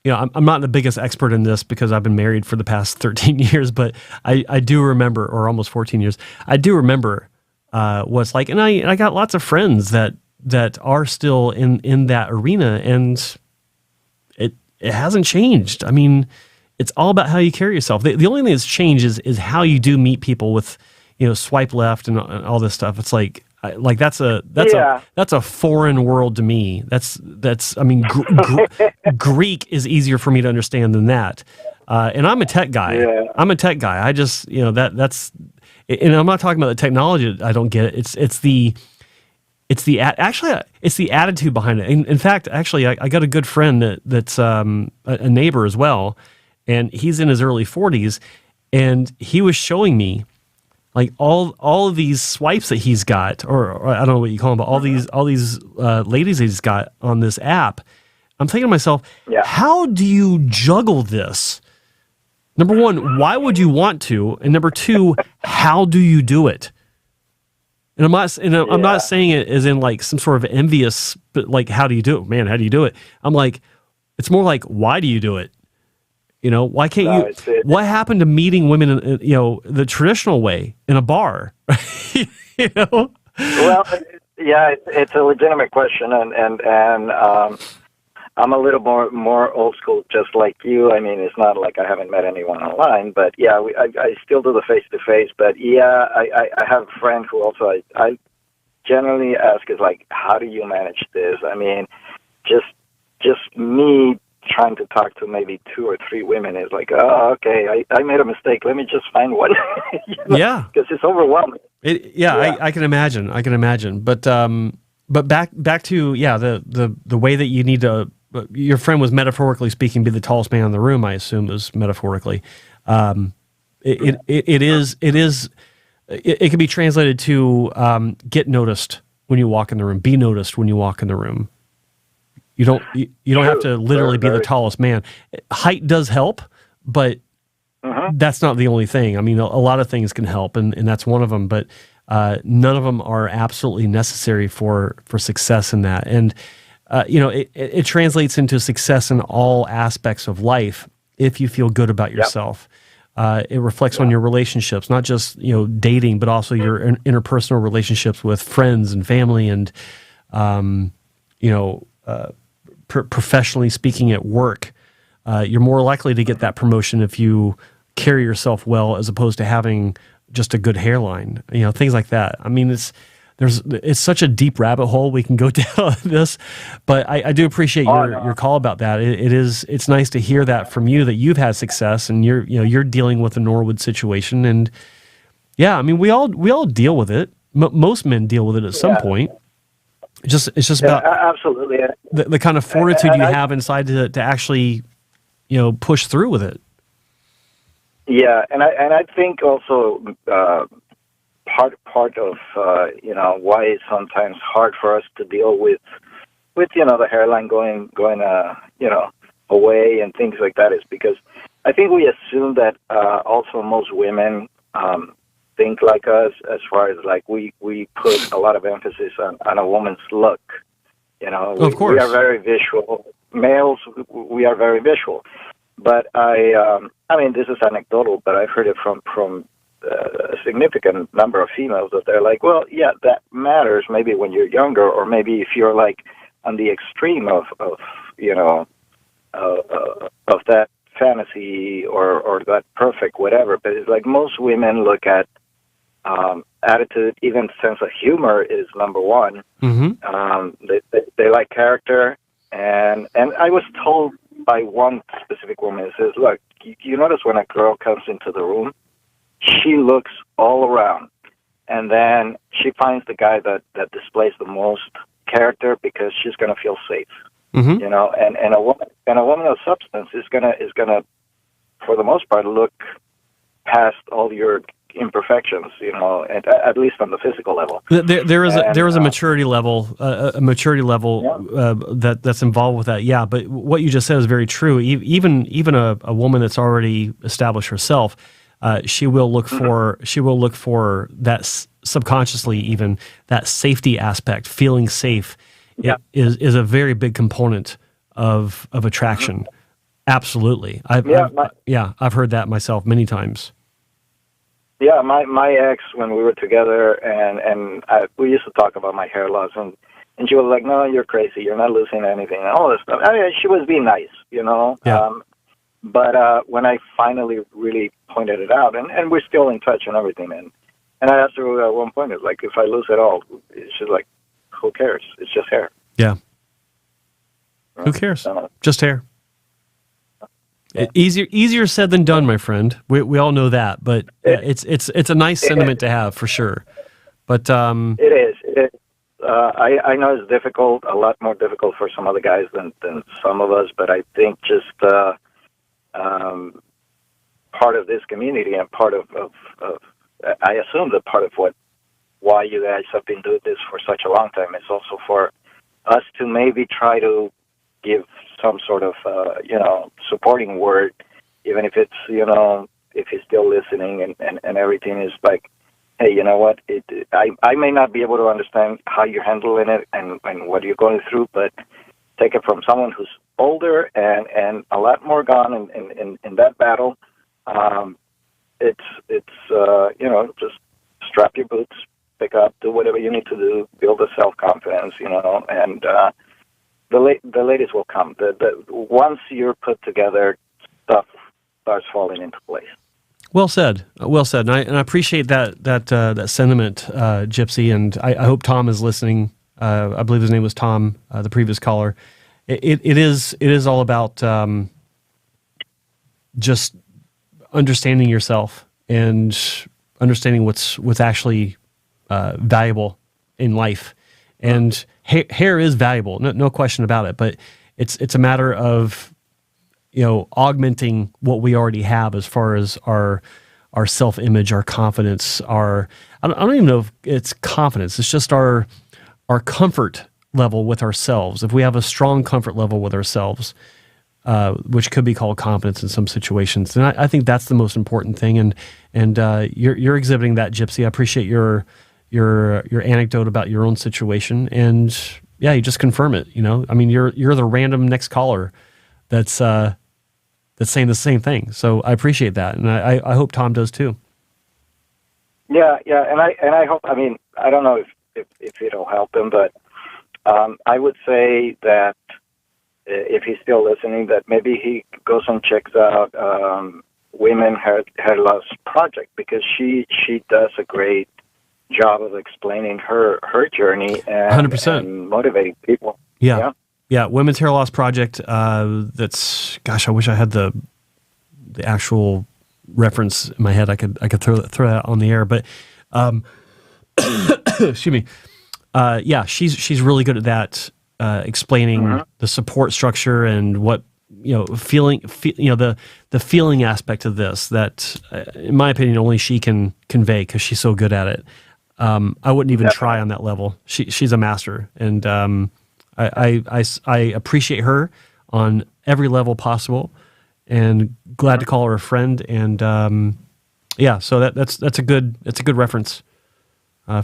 not the biggest expert in this because I've been married for the past 13 years, but I do remember, or almost 14 years. I do remember what it's like, and I got lots of friends that are still in that arena, and it hasn't changed. I mean, it's all about how you carry yourself. The only thing that's changed is how you do meet people with, swipe left and all this stuff. It's like that's a foreign world to me. Greek is easier for me to understand than that. And I'm a tech guy. Yeah. I'm a tech guy. I just, that's, and I'm not talking about the technology. I don't get it. It's the attitude behind it. In fact, actually, I got a good friend that's a neighbor as well, and he's in his early 40s, and he was showing me all of these swipes that he's got, or I don't know what you call them, but all these ladies that he's got on this app. I'm thinking to myself, how do you juggle this? Number one, why would you want to? And number two, how do you do it? And I'm not saying it as in some sort of envious, but how do you do it? Man, how do you do it? I'm it's more why do you do it? Why can't you? What happened to meeting women in, the traditional way in a bar? Well, it's a legitimate question, and I'm a little more old school, just like you. I mean, it's not like I haven't met anyone online, but I still do the face-to-face. But I have a friend who also I generally ask is how do you manage this? I mean, just me trying to talk to maybe 2 or 3 women is like, oh, okay, I made a mistake. Let me just find one. Yeah, because it's overwhelming. I can imagine. But back to the way that you need to. Your friend was metaphorically speaking, be the tallest man in the room. I assume is metaphorically. It can be translated to get noticed when you walk in the room. Be noticed when you walk in the room. You don't have to literally be the tallest man. Height does help, but that's not the only thing. I mean, a lot of things can help, and that's one of them. But none of them are absolutely necessary for success in that. And it translates into success in all aspects of life if you feel good about yourself. It reflects on your relationships, not just dating, but also your interpersonal relationships with friends and family, and professionally speaking at work. You're more likely to get that promotion if you carry yourself well, as opposed to having just a good hairline. Things like that. I mean, it's such a deep rabbit hole we can go down this, but I do appreciate your call about that. It's nice to hear that from you, that you've had success and you're dealing with the Norwood situation. And yeah, I mean, we all deal with it. Most men deal with it at some point. It's just about absolutely the kind of fortitude you have inside to actually push through with it. Yeah, and I think also part of why it's sometimes hard for us to deal with the hairline going away and things like that is because I think we assume that also most women think like us, as far as like we put a lot of emphasis on a woman's look. Of course. We are very visual. Males, we are very visual. But I mean, this is anecdotal, but I've heard it from a significant number of females that they're like, well, yeah, that matters maybe when you're younger, or maybe if you're like on the extreme of that fantasy or that perfect whatever. But it's like most women look at attitude, even sense of humor is number one. Mm-hmm. They like character, and I was told by one specific woman, it says, look, you notice when a girl comes into the room, she looks all around, and then she finds the guy that displays the most character because she's going to feel safe. Mm-hmm. And a woman of substance is gonna for the most part look past all your imperfections, at least on the physical level. There is a maturity level, that's involved with that. Yeah, but what you just said is very true. Even a woman that's already established herself, she will look for that subconsciously, even that safety aspect, feeling safe. Yeah. is a very big component of attraction. Mm-hmm. Absolutely. I've heard that myself many times. Yeah, my ex, when we were together, and we used to talk about my hair loss, and she was like, "No, you're crazy. You're not losing anything," and all this stuff. I mean, she was being nice, Yeah. But when I finally really pointed it out, and we're still in touch and everything, and I asked her at one point, it's like, if I lose it all, she's like, who cares? It's just hair. Yeah. Right? Who cares? Just hair. Yeah. Easier said than done, my friend. We all know that, but it's a nice sentiment to have for sure. But it is. I know it's difficult, a lot more difficult for some other guys than some of us. But I think just part of this community and part of I assume that part of why you guys have been doing this for such a long time is also for us to maybe try to give some sort of, supporting word, even if it's, if he's still listening and everything is like, hey, you know what, I may not be able to understand how you're handling it and what you're going through, but take it from someone who's older and a lot more gone in that battle. It's just strap your boots, pick up, do whatever you need to do, build a self-confidence, and the ladies will come. Once you're put together, stuff starts falling into place. Well said. And I appreciate that sentiment, Gypsy. And I hope Tom is listening. I believe his name was Tom, the previous caller. it is all about just understanding yourself and understanding what's actually valuable in life. And hair is valuable, no question about it. But it's a matter of augmenting what we already have as far as our self-image, our confidence, I don't even know if it's confidence. It's just our comfort level with ourselves. If we have a strong comfort level with ourselves, which could be called confidence in some situations, and I think that's the most important thing. And you're exhibiting that, Gypsy. I appreciate your anecdote about your own situation, and yeah, you just confirm it. I mean, you're the random next caller that's saying the same thing. So I appreciate that, and I hope Tom does too. Yeah, and I hope. I mean, I don't know if it'll help him, but I would say that if he's still listening, that maybe he goes and checks out Women Hair Loss Project, because she does a great job of explaining her journey and 100%. And motivating people. Yeah, Women's Hair Loss Project. That's, gosh, I wish I had the actual reference in my head. I could throw that on the air, but excuse me. Yeah, she's really good at that, explaining the support structure and what the feeling aspect of this that, in my opinion, only she can convey because she's so good at it. I wouldn't even try on that level. She's a master, and I appreciate her on every level possible, and glad to call her a friend. And yeah, so that's a good reference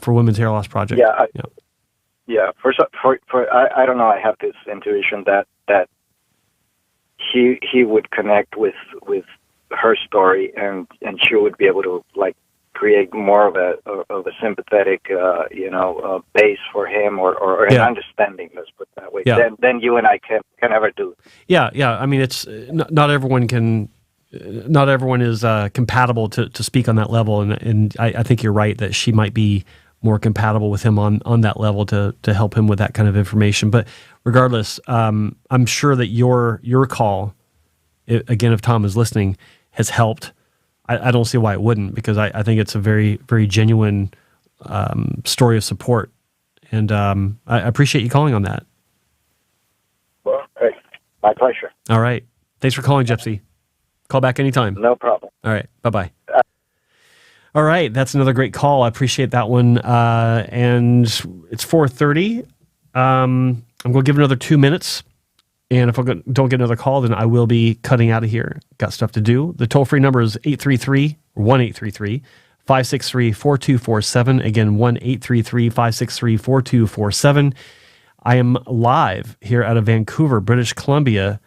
for Women's Hair Loss Project. Yeah. For I don't know. I have this intuition that he would connect with her story, and she would be able to create more of a sympathetic base for him or an understanding. Let's put it that way. Yeah. Than you and I can ever do. Yeah. I mean, it's not everyone can. Not everyone is compatible to speak on that level, and I think you're right that she might be more compatible with him on that level to help him with that kind of information. But regardless, I'm sure that your call, again, if Tom is listening, has helped. I don't see why it wouldn't, because I think it's a very, very genuine story of support, and I appreciate you calling on that. Well, hey, my pleasure. All right. Thanks for calling, Gypsy. Call back anytime. No problem. All right. Bye-bye. All right. That's another great call. I appreciate that one. And it's 4:30. I'm going to give it another 2 minutes. And if I don't get another call, then I will be cutting out of here. Got stuff to do. The toll-free number is 1-833-563-4247. Again, 1-833-563-4247. I am live here out of Vancouver, British Columbia,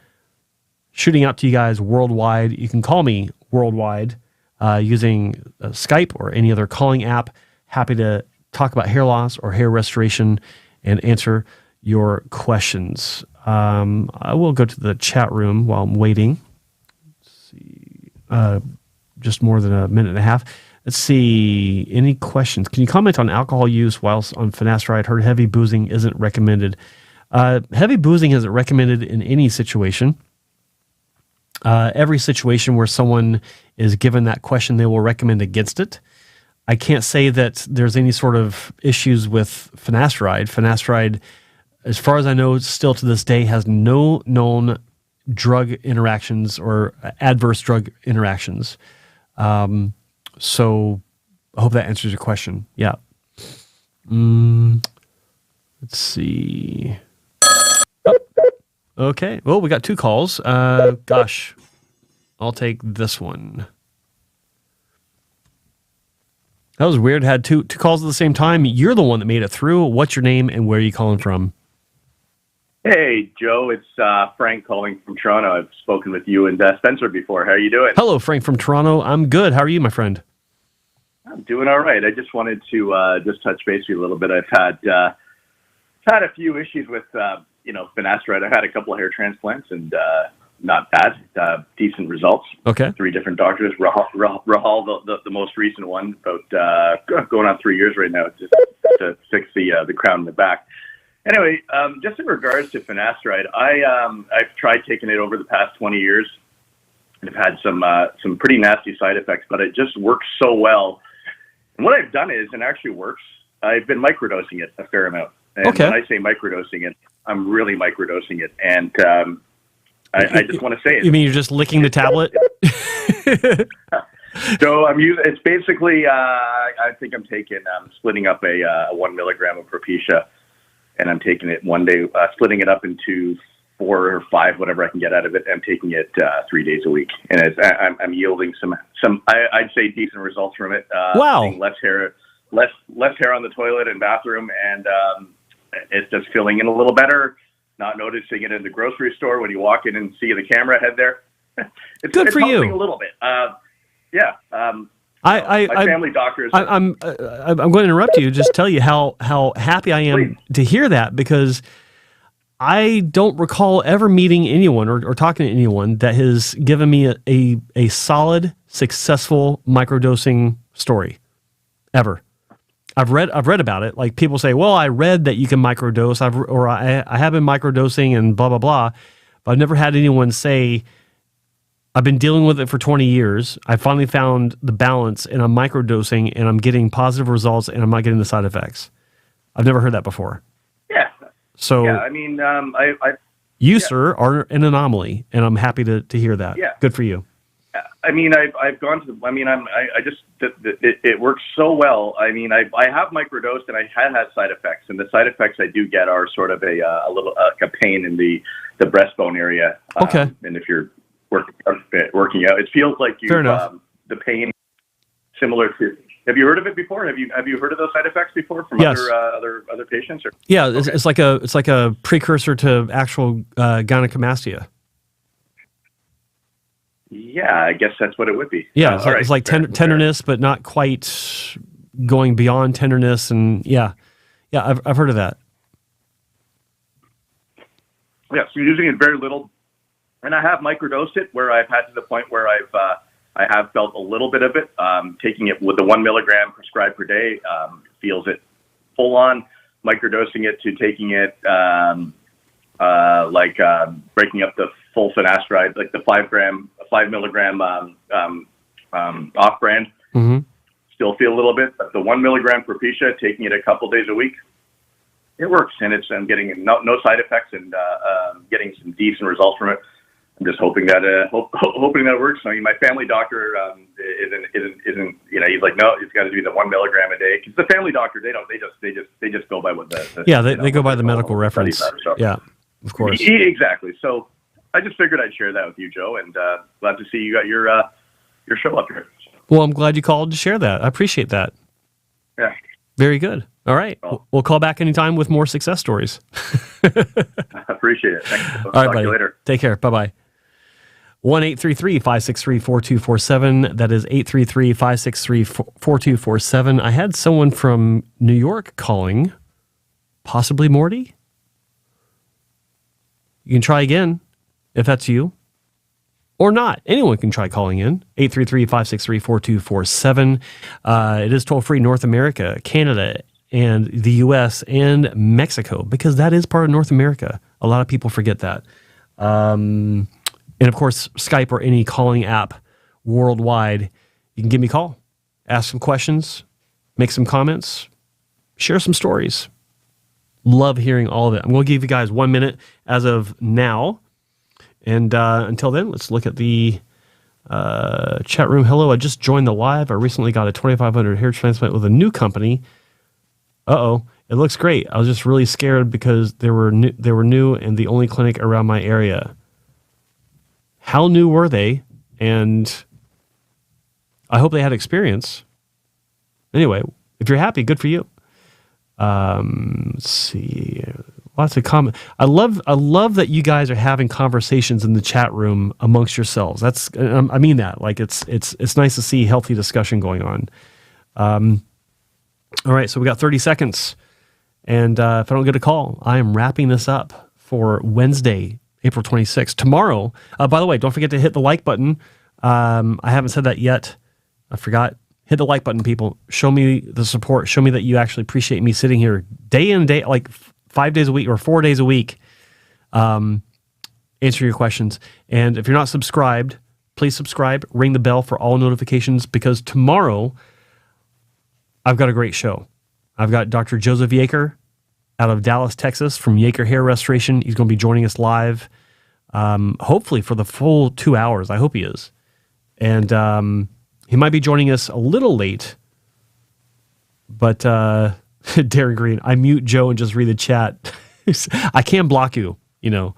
shooting out to you guys worldwide. You can call me worldwide using Skype or any other calling app. Happy to talk about hair loss or hair restoration and answer your questions. I will go to the chat room while I'm waiting. Let's see, just more than a minute and a half. Let's see, any questions? Can you comment on alcohol use whilst on finasteride? Heard heavy boozing isn't recommended. Heavy boozing isn't recommended in any situation. Every situation where someone is given that question, they will recommend against it. I can't say that there's any sort of issues with finasteride. Finasteride, as far as I know, still to this day has no known drug interactions or adverse drug interactions. So I hope that answers your question. Yeah. Let's see. Okay. Well, we got 2 calls. Gosh, I'll take this one. That was weird. Had two calls at the same time. You're the one that made it through. What's your name and where are you calling from? Hey, Joe. It's Frank calling from Toronto. I've spoken with you and Spencer before. How are you doing? Hello, Frank from Toronto. I'm good. How are you, my friend? I'm doing all right. I just wanted to just touch base with you a little bit. I've had a few issues with finasteride. I've had a couple of hair transplants and not bad, decent results. Okay. 3 different doctors. Rahal, the most recent one, about going on 3 years right now to fix the crown in the back. Anyway, just in regards to finasteride, I've tried taking it over the past 20 years. I've had some pretty nasty side effects, but it just works so well. And what I've done is, and actually works, I've been microdosing it a fair amount. And when I say microdosing it, I'm really microdosing it. And I just want to say it. You mean you're just licking the tablet? So I'm using. It's basically. I think I'm splitting up a 1 milligram of Propecia, and I'm taking it one day, splitting it up into 4 or 5, whatever I can get out of it. I'm taking it 3 days a week, and I'm yielding some. I'd say decent results from it. Wow. Less hair on the toilet and bathroom, and it's just feeling in a little better. Not noticing it in the grocery store when you walk in and see the camera head there. It's good for you. A little bit. Yeah. My family doctor is. I'm going to interrupt you. Just tell you how happy I am to hear that, because I don't recall ever meeting anyone or talking to anyone that has given me a solid, successful microdosing story ever. I've read about it. Like, people say, well, I read that you can microdose, I have been microdosing and blah, blah, blah. But I've never had anyone say, I've been dealing with it for 20 years. I finally found the balance, and I'm microdosing, and I'm getting positive results, and I'm not getting the side effects. I've never heard that before. Yeah. So, yeah, I mean, sir, are an anomaly, and I'm happy to hear that. Yeah. Good for you. I mean, I've gone to. I mean, it works so well. I mean, I have microdosed, and I had side effects, and the side effects I do get are sort of a little a pain in the breastbone area. Okay. And if you're working out, it feels like the pain similar to. Have you heard of it before? Have you heard of those side effects before from other patients? Or? Yeah, it's like a precursor to actual gynecomastia. Yeah, I guess that's what it would be. Yeah, it's like tenderness, but not quite going beyond tenderness. And yeah, I've heard of that. Yeah, so you're using it very little, and I have microdosed it where I've had to the point where I have felt a little bit of it. Taking it with the 1 milligram prescribed per day feels it full on. Microdosing it to taking it breaking up the full finasteride, like the 5 milligram off brand. Mm-hmm. Still feel a little bit, but the 1 milligram Propecia, taking it a couple days a week, it works, and I'm getting no side effects, and getting some decent results from it. I'm just hoping that hoping that works. I mean, my family doctor isn't he's like, no, it's got to be the 1 milligram a day, because the family doctor they just go by what they go by the medical reference. So. Yeah, of course. Exactly. So I just figured I'd share that with you, Joe, and glad to see you got your show up here. Well, I'm glad you called to share that. I appreciate that. Yeah. Very good. All right. We'll call back anytime with more success stories. I appreciate it. Thanks. All right, Talk buddy. to you later. Take care. Bye-bye. 1-833-563-4247. That is 833-563-4247. I had someone from New York calling, possibly Morty. You can try again if that's you. Or not. Anyone can try calling in. 833-563-4247. It is toll-free North America, Canada, and the U.S. and Mexico, because that is part of North America. A lot of people forget that. And, of course, Skype or any calling app worldwide, you can give me a call, ask some questions, make some comments, share some stories. Love hearing all of it. I'm going to give you guys 1 minute as of now. And until then, let's look at the chat room. Hello, I just joined the live. I recently got a 2,500 hair transplant with a new company. Uh-oh, it looks great. I was just really scared because they were new and the only clinic around my area. How new were they? And I hope they had experience. Anyway, if you're happy, good for you. Let's see. Lots of comments. I love that you guys are having conversations in the chat room amongst yourselves. I mean that. Like it's nice to see healthy discussion going on. All right, so we got 30 seconds, and if I don't get a call, I am wrapping this up for Wednesday, April 26th. Tomorrow. By the way, don't forget to hit the like button. I haven't said that yet. I forgot. Hit the like button, people. Show me the support. Show me that you actually appreciate me sitting here day in, day, like 5 days a week or 4 days a week, answer your questions. And if you're not subscribed, please subscribe, ring the bell for all notifications, because tomorrow I've got a great show. I've got Dr. Joseph Yaker out of Dallas, Texas, from Yaker Hair Restoration. He's going to be joining us live, hopefully for the full 2 hours. I hope he is. And he might be joining us a little late, but Darren Green, I mute Joe and just read the chat. I can block you, you know.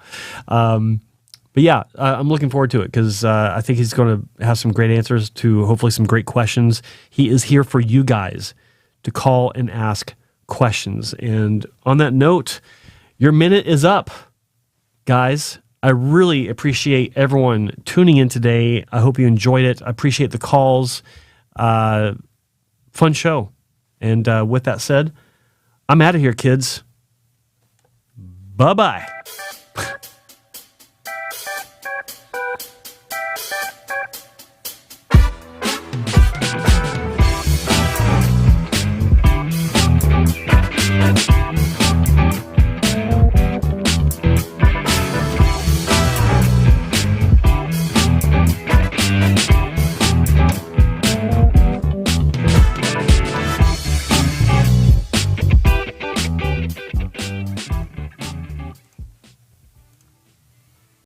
But yeah, I'm looking forward to it because I think he's going to have some great answers to hopefully some great questions. He is here for you guys to call and ask questions. And on that note, your minute is up, guys. I really appreciate everyone tuning in today. I hope you enjoyed it. I appreciate the calls. Fun show. And with that said, I'm out of here, kids. Bye-bye.